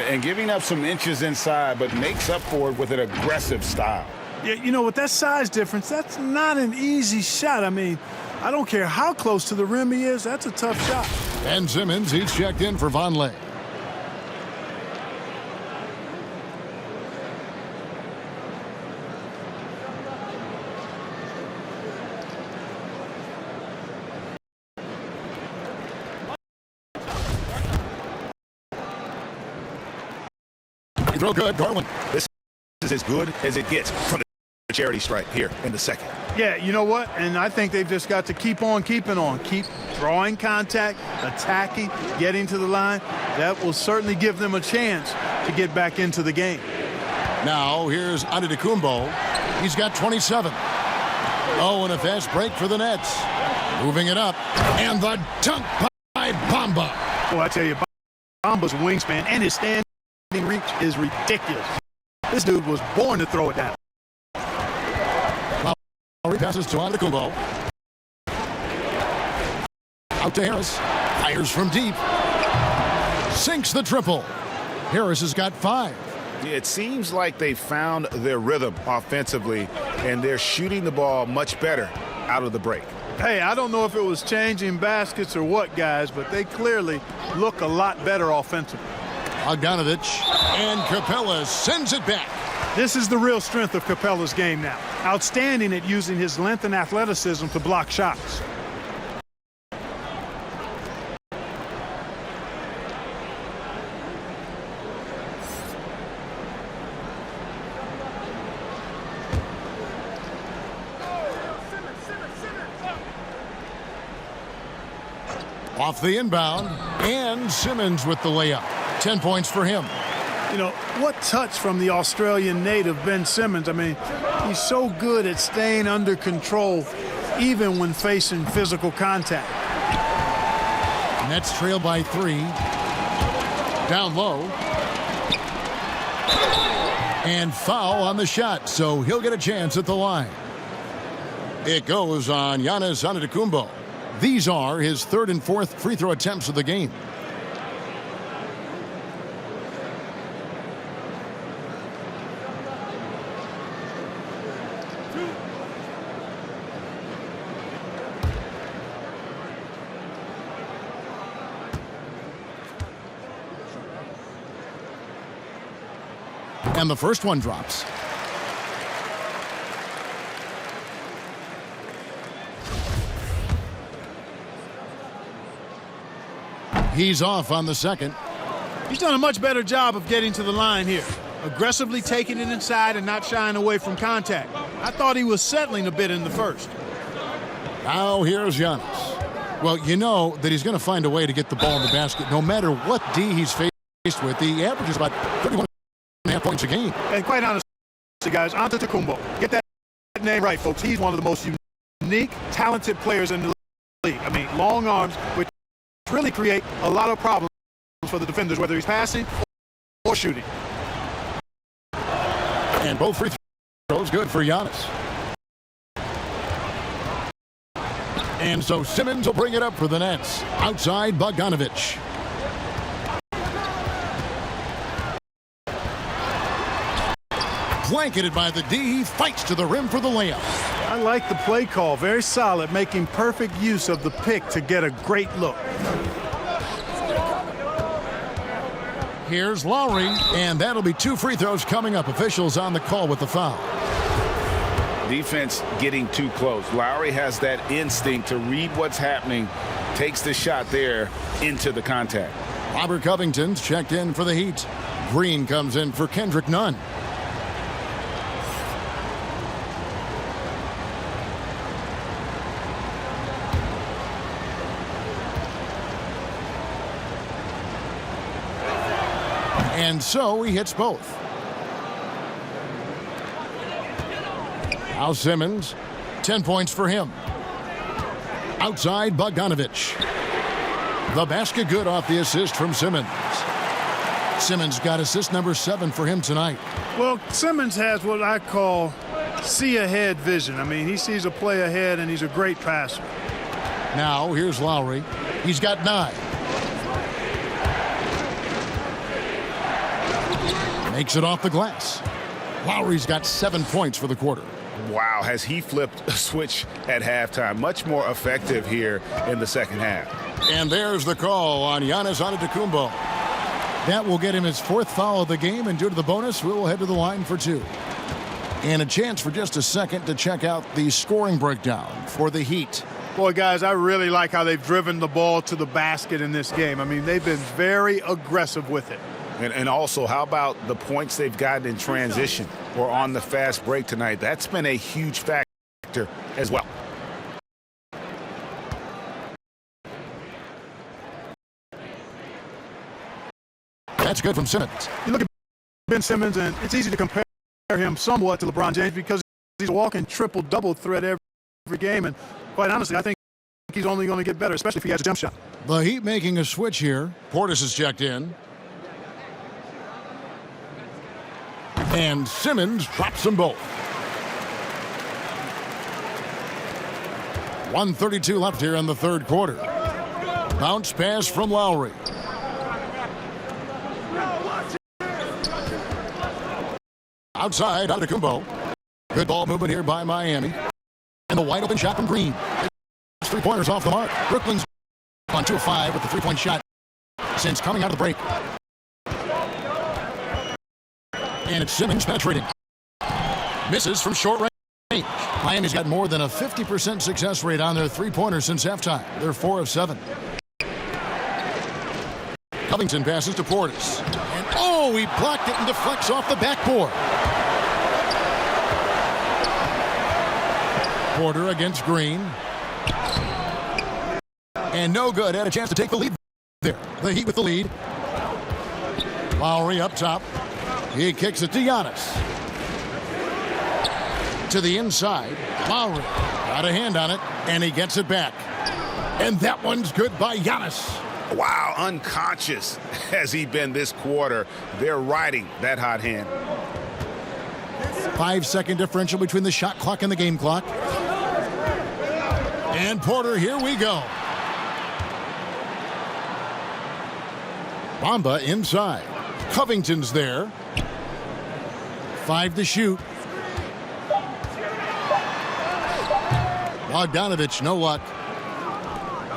And giving up some inches inside, but makes up for it with an aggressive style. Yeah, you know, with that size difference, that's not an easy shot. I mean, I don't care how close to the rim he is, that's a tough shot. And Simmons, he's checked in for Vonleh. Throw good, Garland. This is as good as it gets from the charity stripe here in the second. Yeah, you know what? And I think they've just got to keep on keeping on. Keep drawing contact, attacking, getting to the line. That will certainly give them a chance to get back into the game. Now, here's Antetokounmpo. He's got 27. Oh, and a fast break for the Nets. Moving it up. And the dunk by Bamba. Oh, I tell you, Bamba's wingspan and his standing reach is ridiculous. This dude was born to throw it down. Lowry passes to Antetokounmpo. Out to Harris. Fires from deep. Sinks the triple. Harris has got 5. It seems like they found their rhythm offensively, and they're shooting the ball much better out of the break. Hey, I don't know if it was changing baskets or what, guys, but they clearly look a lot better offensively. Bogdanovich, and Capella sends it back. This is the real strength of Capella's game now. Outstanding at using his length and athleticism to block shots. Off the inbound, and Simmons with the layup. 10 points for him. You know, what touch from the Australian native, Ben Simmons. I mean, he's so good at staying under control, even when facing physical contact. Nets trail by 3. Down low. And foul on the shot, so he'll get a chance at the line. It goes on Giannis Antetokounmpo. These are his third and fourth free throw attempts of the game. And the first one drops. He's off on the second. He's done a much better job of getting to the line here. Aggressively taking it inside and not shying away from contact. I thought he was settling a bit in the first. Now here's Giannis. Well, you know that he's going to find a way to get the ball in the basket no matter what D he's faced with. The average is about 31.5 points a game. And quite honestly, guys, Antetokounmpo, get that name right, folks. He's one of the most unique, talented players in the league. I mean, long arms, which really create a lot of problems for the defenders, whether he's passing or shooting. And both free throws good for Giannis. And so Simmons will bring it up for the Nets. Outside Bogdanović. Blanketed by the D, he fights to the rim for the layup. I like the play call. Very solid, making perfect use of the pick to get a great look. Here's Lowry, and that'll be 2 free throws coming up. Officials on the call with the foul. Defense getting too close. Lowry has that instinct to read what's happening, takes the shot there into the contact. Robert Covington's checked in for the Heat. Green comes in for Kendrick Nunn. And so he hits both. Now Simmons, 10 points for him. Outside Bogdanović. The basket good off the assist from Simmons. Simmons got assist number 7 for him tonight. Well, Simmons has what I call see-ahead vision. I mean, he sees a play ahead, and he's a great passer. Now here's Lowry. He's got 9. Makes it off the glass. Lowry's got 7 points for the quarter. Wow, has he flipped a switch at halftime. Much more effective here in the second half. And there's the call on Giannis Antetokounmpo. That will get him his 4th foul of the game, and due to the bonus, we will head to the line for 2. And a chance for just a second to check out the scoring breakdown for the Heat. Boy, guys, I really like how they've driven the ball to the basket in this game. I mean, they've been very aggressive with it. And also, how about the points they've gotten in transition or on the fast break tonight? That's been a huge factor as well. That's good from Simmons. You look at Ben Simmons, and it's easy to compare him somewhat to LeBron James because he's a walking triple-double threat every game. And quite honestly, I think he's only going to get better, especially if he has a jump shot. The Heat making a switch here. Portis is checked in. And Simmons drops them both. 1:32 left here in the third quarter. Bounce pass from Lowry. Outside, Antetokounmpo. Good ball movement here by Miami. And the wide open shot from Green. 3-pointers off the mark. Brooklyn's on 2 of 5 with the 3-point shot since coming out of the break. And it's Simmons penetrating. Misses from short range. Miami's got more than a 50% success rate on their 3-pointers since halftime. They're 4 of 7. Covington passes to Portis. And oh, he blocked it and deflects off the backboard. Porter against Green. And no good. Had a chance to take the lead there. The Heat with the lead. Lowry up top. He kicks it to Giannis. To the inside. Lowry got a hand on it, and he gets it back. And that one's good by Giannis. Wow, unconscious has he been this quarter. They're riding that hot hand. 5-second differential between the shot clock and the game clock. And Porter, here we go. Bamba inside. Covington's there. 5 to shoot. Bogdanovich, no luck.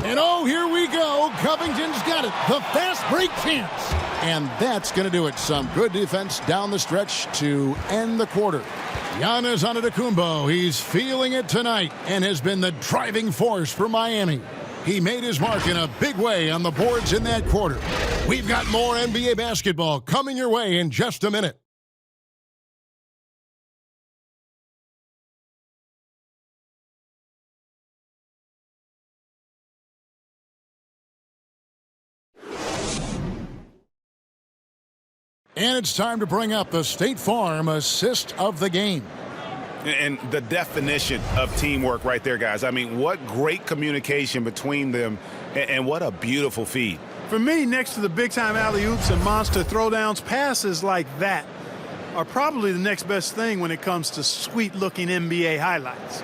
And oh, here we go. Covington's got it. The fast break chance. And that's going to do it. Some good defense down the stretch to end the quarter. Giannis Antetokounmpo, he's feeling it tonight and has been the driving force for Miami. He made his mark in a big way on the boards in that quarter. We've got more NBA basketball coming your way in just a minute. And it's time to bring up the State Farm assist of the game. And the definition of teamwork right there, guys. I mean, what great communication between them, and what a beautiful feed. For me, next to the big-time alley-oops and monster throwdowns, passes like that are probably the next best thing when it comes to sweet-looking NBA highlights.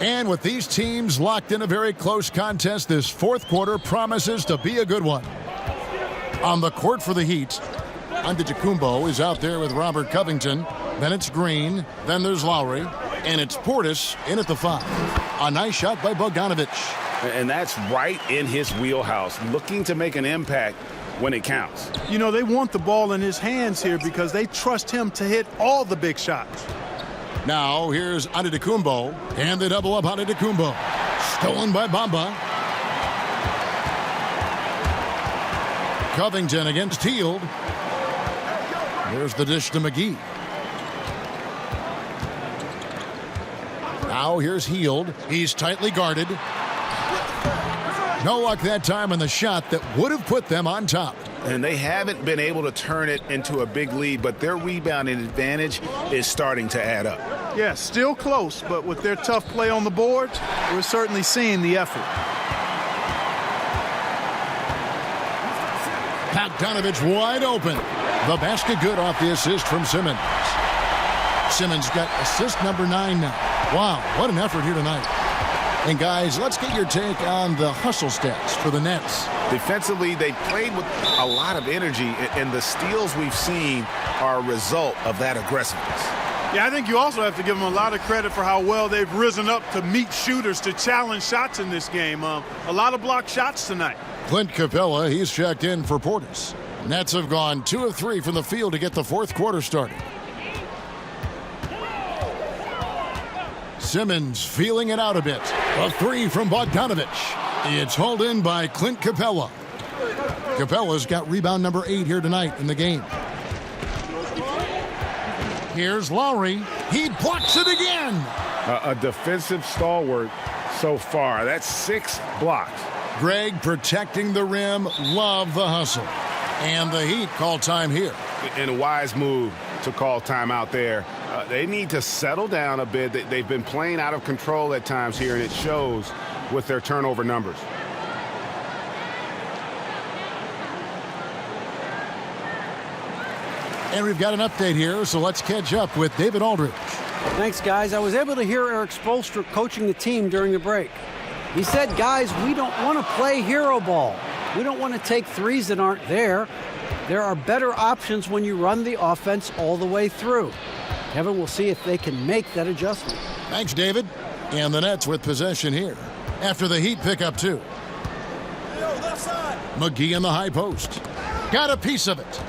And with these teams locked in a very close contest, this fourth quarter promises to be a good one. On the court for the Heat, Antetokounmpo is out there with Robert Covington. Then it's Green. Then there's Lowry. And it's Portis in at the 5. A nice shot by Bogdanovich. And that's right in his wheelhouse, looking to make an impact when it counts. You know, they want the ball in his hands here because they trust him to hit all the big shots. Now here's Antetokounmpo. And they double up Antetokounmpo. Stolen by Bamba. Covington against Hield. Here's the dish to McGee. Now here's Hield. He's tightly guarded. No luck that time on the shot that would have put them on top. And they haven't been able to turn it into a big lead, but their rebounding advantage is starting to add up. Yeah, still close, but with their tough play on the boards, we're certainly seeing the effort. Bogdanovich wide open. The basket good off the assist from Simmons. Simmons got assist number 9 now. Wow, what an effort here tonight. And guys, let's get your take on the hustle stats for the Nets. Defensively, they played with a lot of energy, and the steals we've seen are a result of that aggressiveness. Yeah, I think you also have to give them a lot of credit for how well they've risen up to meet shooters, to challenge shots in this game. A lot of blocked shots tonight. Clint Capella, he's checked in for Portis. Nets have gone 2 of 3 from the field to get the fourth quarter started. Simmons feeling it out a bit. A 3 from Bogdanovich. It's hauled in by Clint Capella. Capella's got rebound number 8 here tonight in the game. Here's Lowry. He blocks it again. A defensive stalwart so far. That's 6 blocks. Greg protecting the rim. Love the hustle. And the Heat call time here. And a wise move to call time out there. They need to settle down a bit. They've been playing out of control at times here, and it shows with their turnover numbers. And we've got an update here, so let's catch up with David Aldridge. Thanks, guys. I was able to hear Eric Spoelstra coaching the team during the break. He said, guys, we don't want to play hero ball. We don't want to take threes that aren't there. There are better options when you run the offense all the way through. Kevin will see if they can make that adjustment. Thanks, David. And the Nets with possession here after the Heat pick up 2. McGee in the high post. Got a piece of it.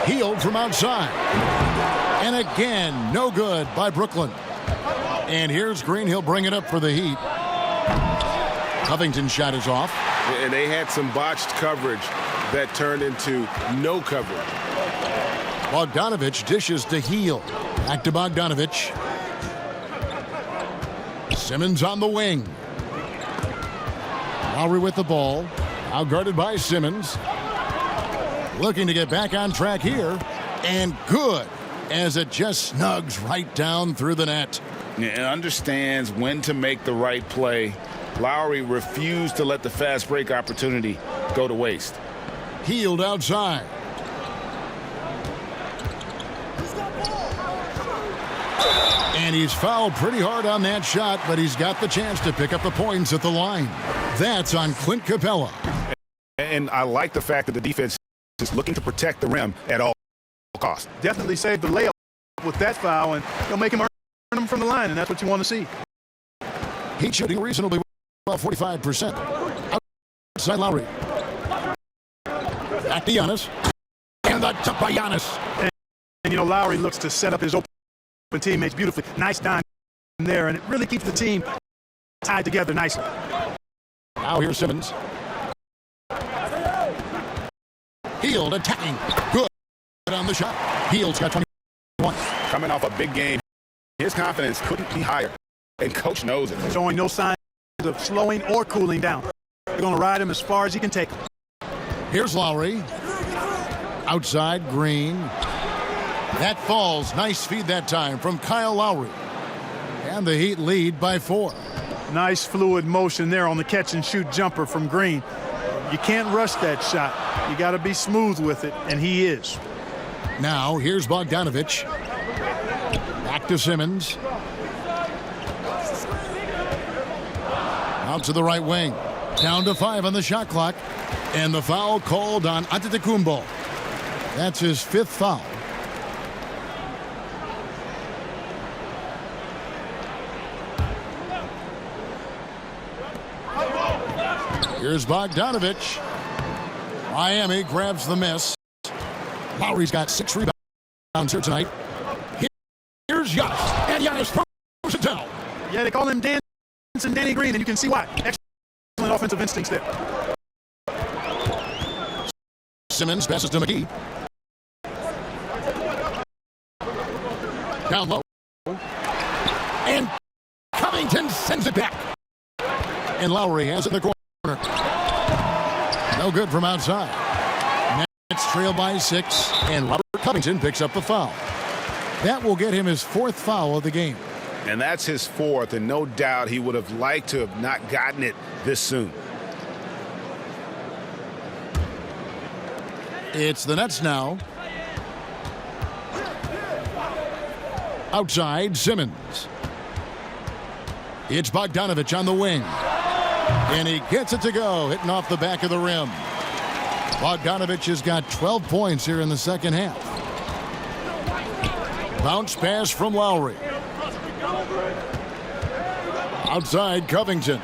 Hield from outside. And again, no good by Brooklyn. And here's Green. He'll bring it up for the Heat. Covington's shot is off. And they had some botched coverage that turned into no coverage. Bogdanovich dishes to Hield. Back to Bogdanovich. Simmons on the wing. Lowry with the ball. Now guarded by Simmons. Looking to get back on track here. And good, as it just snugs right down through the net. And understands when to make the right play. Lowry refused to let the fast break opportunity go to waste. Hield outside. And he's fouled pretty hard on that shot, but he's got the chance to pick up the points at the line. That's on Clint Capella. And I like the fact that the defense is looking to protect the rim at all costs. Definitely saved the layup with that foul, and they'll make him earn them from the line, and that's what you want to see. Heat shooting reasonably well, 45%. Outside Lowry. Back to Giannis. And the jump by Giannis. And, Lowry looks to set up his open teammates beautifully. Nice dime there, and it really keeps the team tied together nicely. Now here's Simmons. Hield attacking. Good on the shot. Hield's got 21. Coming off a big game, his confidence couldn't be higher, and coach knows it. Showing no signs of slowing or cooling down. They're going to ride him as far as he can take him. Here's Lowry. Outside, Green. That falls. Nice feed that time from Kyle Lowry. And the Heat lead by 4. Nice fluid motion there on the catch-and-shoot jumper from Green. You can't rush that shot. You got to be smooth with it, and he is. Now, here's Bogdanovich. Back to Simmons. Out to the right wing. Down to 5 on the shot clock. And the foul called on Antetokounmpo. That's his 5th foul. Here's Bogdanovich. Miami grabs the miss. Lowry's got 6 rebounds here tonight. Here's Giannis. And Giannis throws it down. Yeah, they call him Dancing Danny Green, and you can see why. Excellent offensive instincts there. Simmons passes to McGee. Down low. And Covington sends it back. And Lowry has it in the corner. No good from outside. Nets trail by 6, and Robert Covington picks up the foul. That will get him his 4th foul of the game. And that's his 4th, and no doubt he would have liked to have not gotten it this soon. It's the Nets now. Outside, Simmons. It's Bogdanovich on the wing. And he gets it to go, hitting off the back of the rim. Bogdanovich has got 12 points here in the second half. Bounce pass from Lowry. Outside, Covington.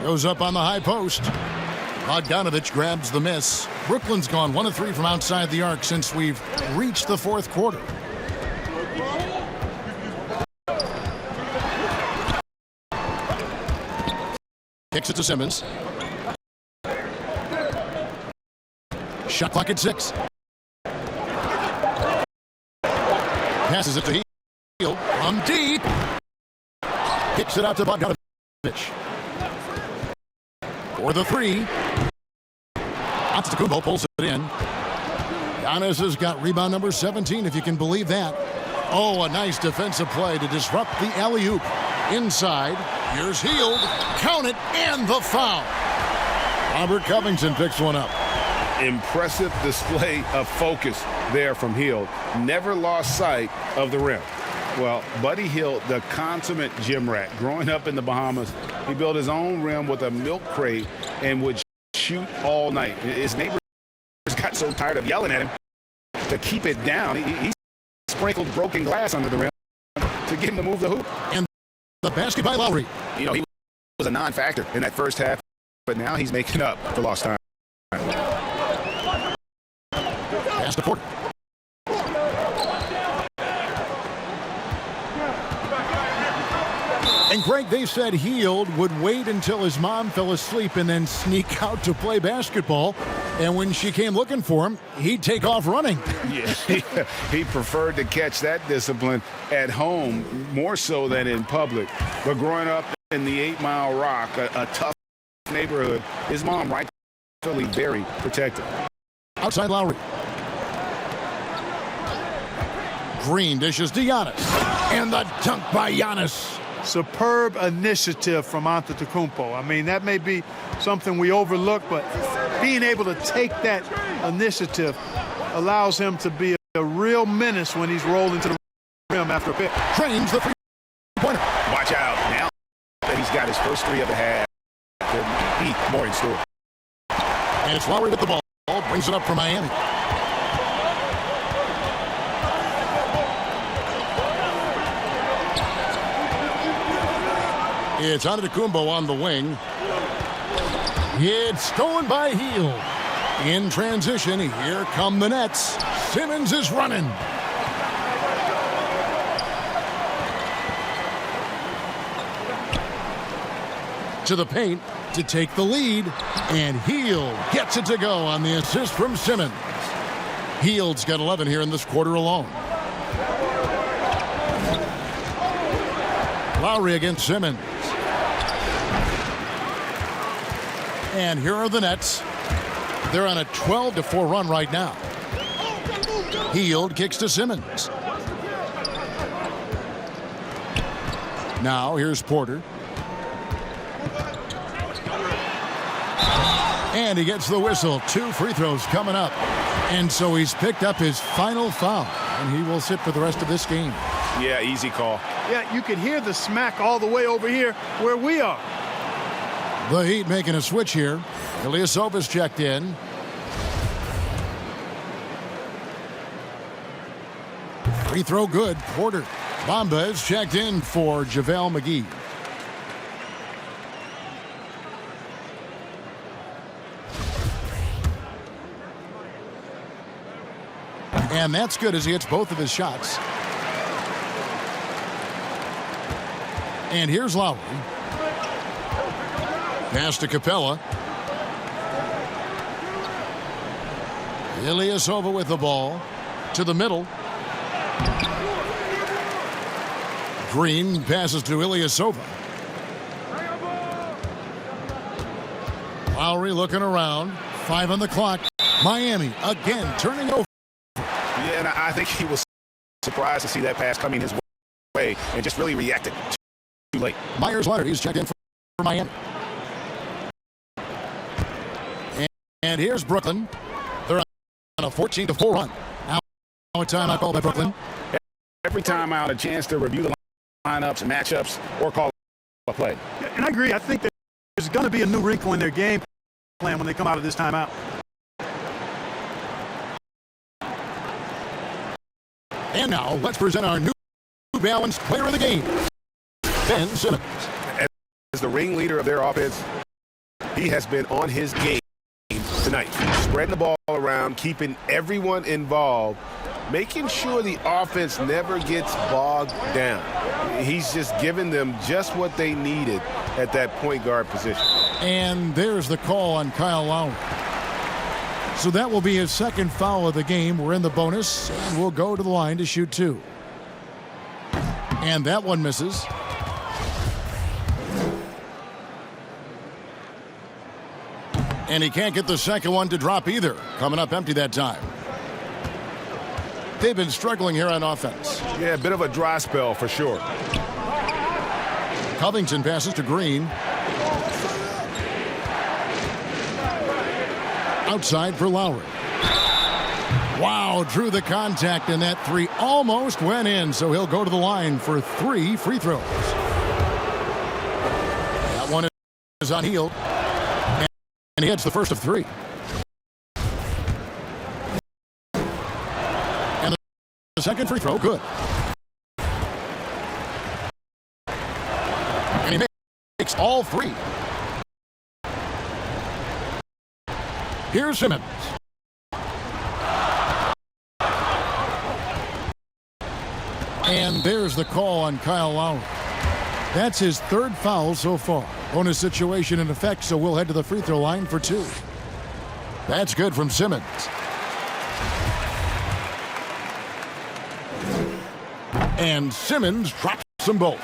Goes up on the high post. Bogdanovich grabs the miss. Brooklyn's gone 1 of 3 from outside the arc since we've reached the 4th quarter. Kicks it to Simmons. Shot clock at 6. Passes it to Hield from deep. Kicks it out to Bogdanovich. For the 3. Antetokounmpo pulls it in. Giannis has got rebound number 17, if you can believe that. Oh, a nice defensive play to disrupt the alley-oop. Inside, here's Hield. Count it, and the foul. Robert Covington picks one up. Impressive display of focus there from Hield. Never lost sight of the rim. Well, Buddy Hield, the consummate gym rat. Growing up in the Bahamas, he built his own rim with a milk crate and would shoot all night. His neighbors got so tired of yelling at him to keep it down. He sprinkled broken glass under the rim to get him to move the hoop. And the basket by Lowry. He was a non-factor in that first half, but now he's making up for lost time. Pass to Porter. And Greg, they said Hield would wait until his mom fell asleep and then sneak out to play basketball. And when she came looking for him, he'd take off running. Yeah, he preferred to catch that discipline at home more so than in public. But growing up in the 8 Mile Rock, a tough neighborhood, his mom rightfully very protective. Outside Lowry. Green dishes to Giannis. And the dunk by Giannis. Superb initiative from Antetokounmpo. I mean, that may be something we overlook, but being able to take that initiative allows him to be a real menace when he's rolling to the rim after a pick. Trains the three-pointer. Watch out. Now that he's got his first three of the half, there'll be more in store. And it's Lowry with the ball. Brings it up for Miami. It's Antetokounmpo on the wing. It's stolen by Hield. In transition, here come the Nets. Simmons is running. To the paint to take the lead, and Hield gets it to go on the assist from Simmons. Hield's got 11 here in this quarter alone. Lowry against Simmons. And here are the Nets. They're on a 12-4 run right now. Hield kicks to Simmons. Now here's Porter. And he gets the whistle. 2 free throws coming up. And so he's picked up his final foul. And he will sit for the rest of this game. Yeah, easy call. Yeah, you could hear the smack all the way over here where we are. The Heat making a switch here. Ilyasova's checked in. Free throw good. Porter. Bamba is checked in for JaVale McGee. And that's good as he hits both of his shots. And here's Lowry. Pass to Capella. Ilyasova with the ball. To the middle. Green passes to Ilyasova. Lowry looking around. 5 on the clock. Miami again turning over. Yeah, and I think he was surprised to see that pass coming his way and just really reacted too late. Myers Leonard, he's checked in for Miami. And here's Brooklyn. They're on a 14-4 run. Now a timeout call by Brooklyn. Every time out, a chance to review the lineups and matchups or call a play. Yeah, and I agree. I think that there's going to be a new wrinkle in their game plan when they come out of this timeout. And now let's present our new balanced player of the game, Ben Simmons. As the ringleader of their offense, he has been on his game tonight, spreading the ball around, keeping everyone involved, making sure the offense never gets bogged down. He's just giving them just what they needed at that point guard position. And there's the call on Kyle Lowry. So that will be his second foul of the game. We're in the bonus, and we'll go to the line to shoot 2. And that one misses. And he can't get the second one to drop either. Coming up empty that time. They've been struggling here on offense. Yeah, a bit of a dry spell for sure. Covington passes to Green. Outside for Lowry. Wow, drew the contact, and that 3 almost went in, so he'll go to the line for 3 free throws. That one is on Hield, and he hits the first of 3. And the second free throw, good. And he makes all 3. Here's Simmons. And there's the call on Kyle Lowry. That's his 3rd foul so far. Bonus situation in effect, so we'll head to the free throw line for 2. That's good from Simmons. And Simmons drops them both.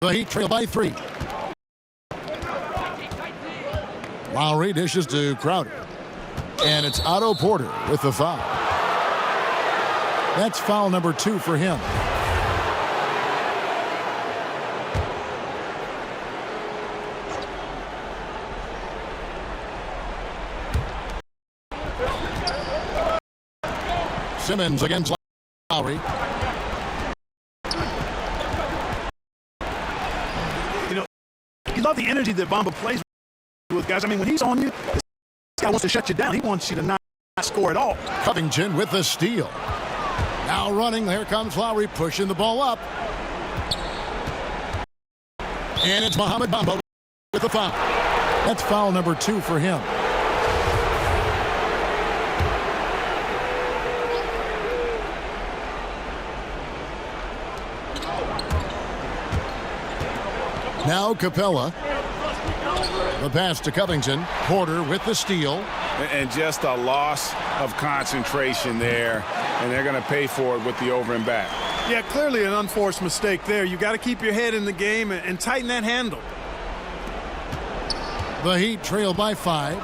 The Heat trail by 3. Lowry dishes to Crowder. And it's Otto Porter with the foul. That's foul number 2 for him. Simmons against Lowry. You know, you love the energy that Bamba plays with, guys. I mean, when he's on you, this guy wants to shut you down. He wants you to not score at all. Covington with the steal. Now running, here comes Lowry pushing the ball up. And it's Mohamed Bamba with the foul. That's foul number 2 for him. Now Capella. The pass to Covington. Porter with the steal. And just a loss of concentration there. And they're going to pay for it with the over and back. Yeah, clearly an unforced mistake there. You got to keep your head in the game and tighten that handle. The Heat trail by 5.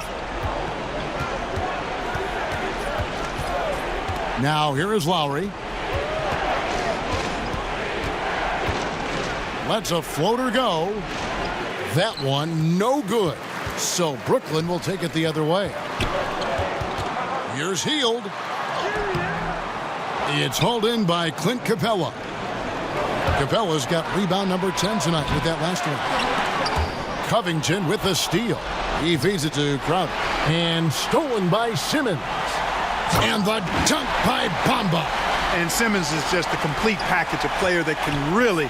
Now here is Lowry. Lets a floater go. That one no good. So Brooklyn will take it the other way. Here's Hield. It's hauled in by Clint Capella. Capella's got rebound number 10 tonight with that last one. Covington with the steal. He feeds it to Crowder. And stolen by Simmons. And the dunk by Bamba. And Simmons is just a complete package, a player that can really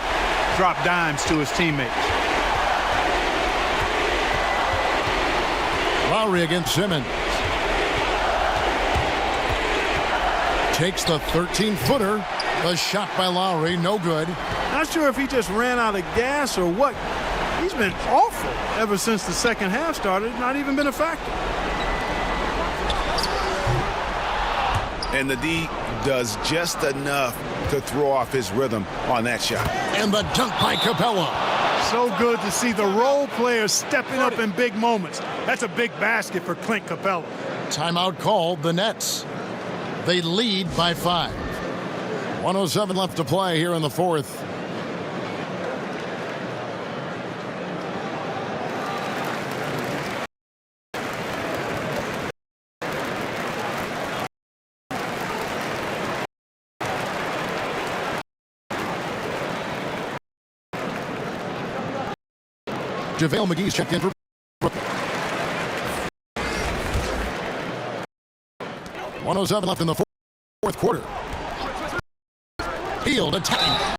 drop dimes to his teammates. Lowry against Simmons. Takes the 13-footer. The shot by Lowry, no good. Not sure if he just ran out of gas or what. He's been awful ever since the second half started. Not even been a factor. And the D does just enough to throw off his rhythm on that shot. And the dunk by Capella. So good to see the role players stepping up in big moments. That's a big basket for Clint Capella. Timeout called, the Nets. They lead by 5. 1:07 left to play here in the fourth. JaVale McGee's checked in for Brooklyn. 1:07 left in the fourth quarter. Hield attacking.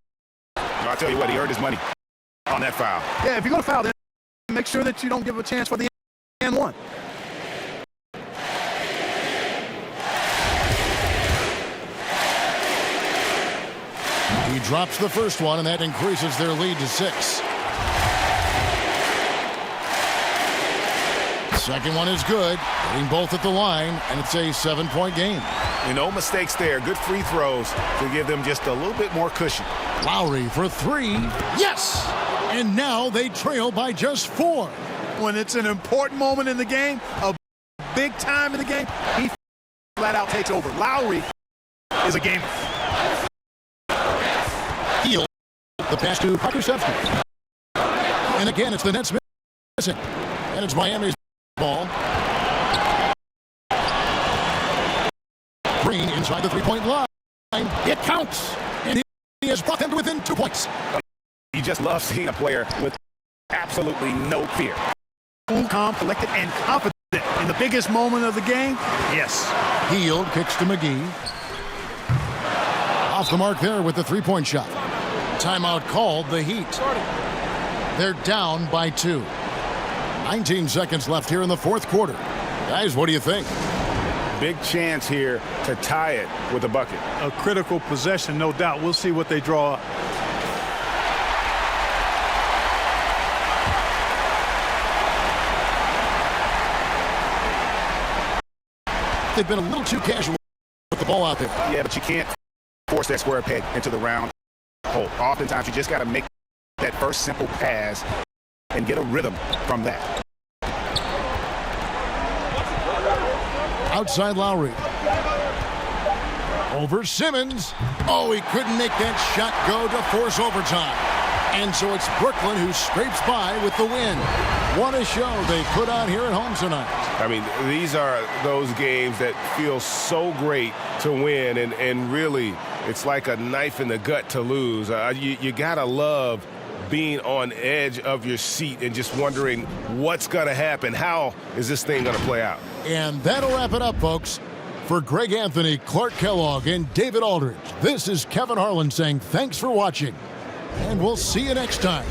I'll tell you what, he earned his money on that foul. Yeah, if you're going to foul, then make sure that you don't give a chance for the and one. He drops the first one, and that increases their lead to 6. Second one is good. Getting both at the line, and it's a 7-point game. And no mistakes there. Good free throws to give them just a little bit more cushion. Lowry for 3. Yes! And now they trail by just 4. When it's an important moment in the game, a big time in the game, he flat out takes over. Lowry is a gamer. Hield. The pass to Pakusevsky. And again, it's the Nets missing. And it's Miami's ball. Green inside the 3-point line. It counts. And he has brought them to within 2 points. You just love seeing a player with absolutely no fear. Cool, calm, collected, and confident in the biggest moment of the game. Yes. Hield kicks to McGee. Off the mark there with the 3-point shot. Timeout called, the Heat. They're down by 2. 19 seconds left here in the fourth quarter. Guys, what do you think? Big chance here to tie it with a bucket. A critical possession, no doubt. We'll see what they draw up. They've been a little too casual with the ball out there. Yeah, but you can't force that square peg into the round hole. Oftentimes, you just got to make that first simple pass and get a rhythm from that. Outside Lowry. Over Simmons. Oh, he couldn't make that shot go to force overtime. And so it's Brooklyn who scrapes by with the win. What a show they put on here at home tonight. I mean, these are those games that feel so great to win, and really, it's like a knife in the gut to lose. You got to love being on edge of your seat and just wondering what's going to happen. How is this thing going to play out? And that'll wrap it up, folks. For Greg Anthony, Clark Kellogg, and David Aldridge, this is Kevin Harlan saying thanks for watching, and we'll see you next time.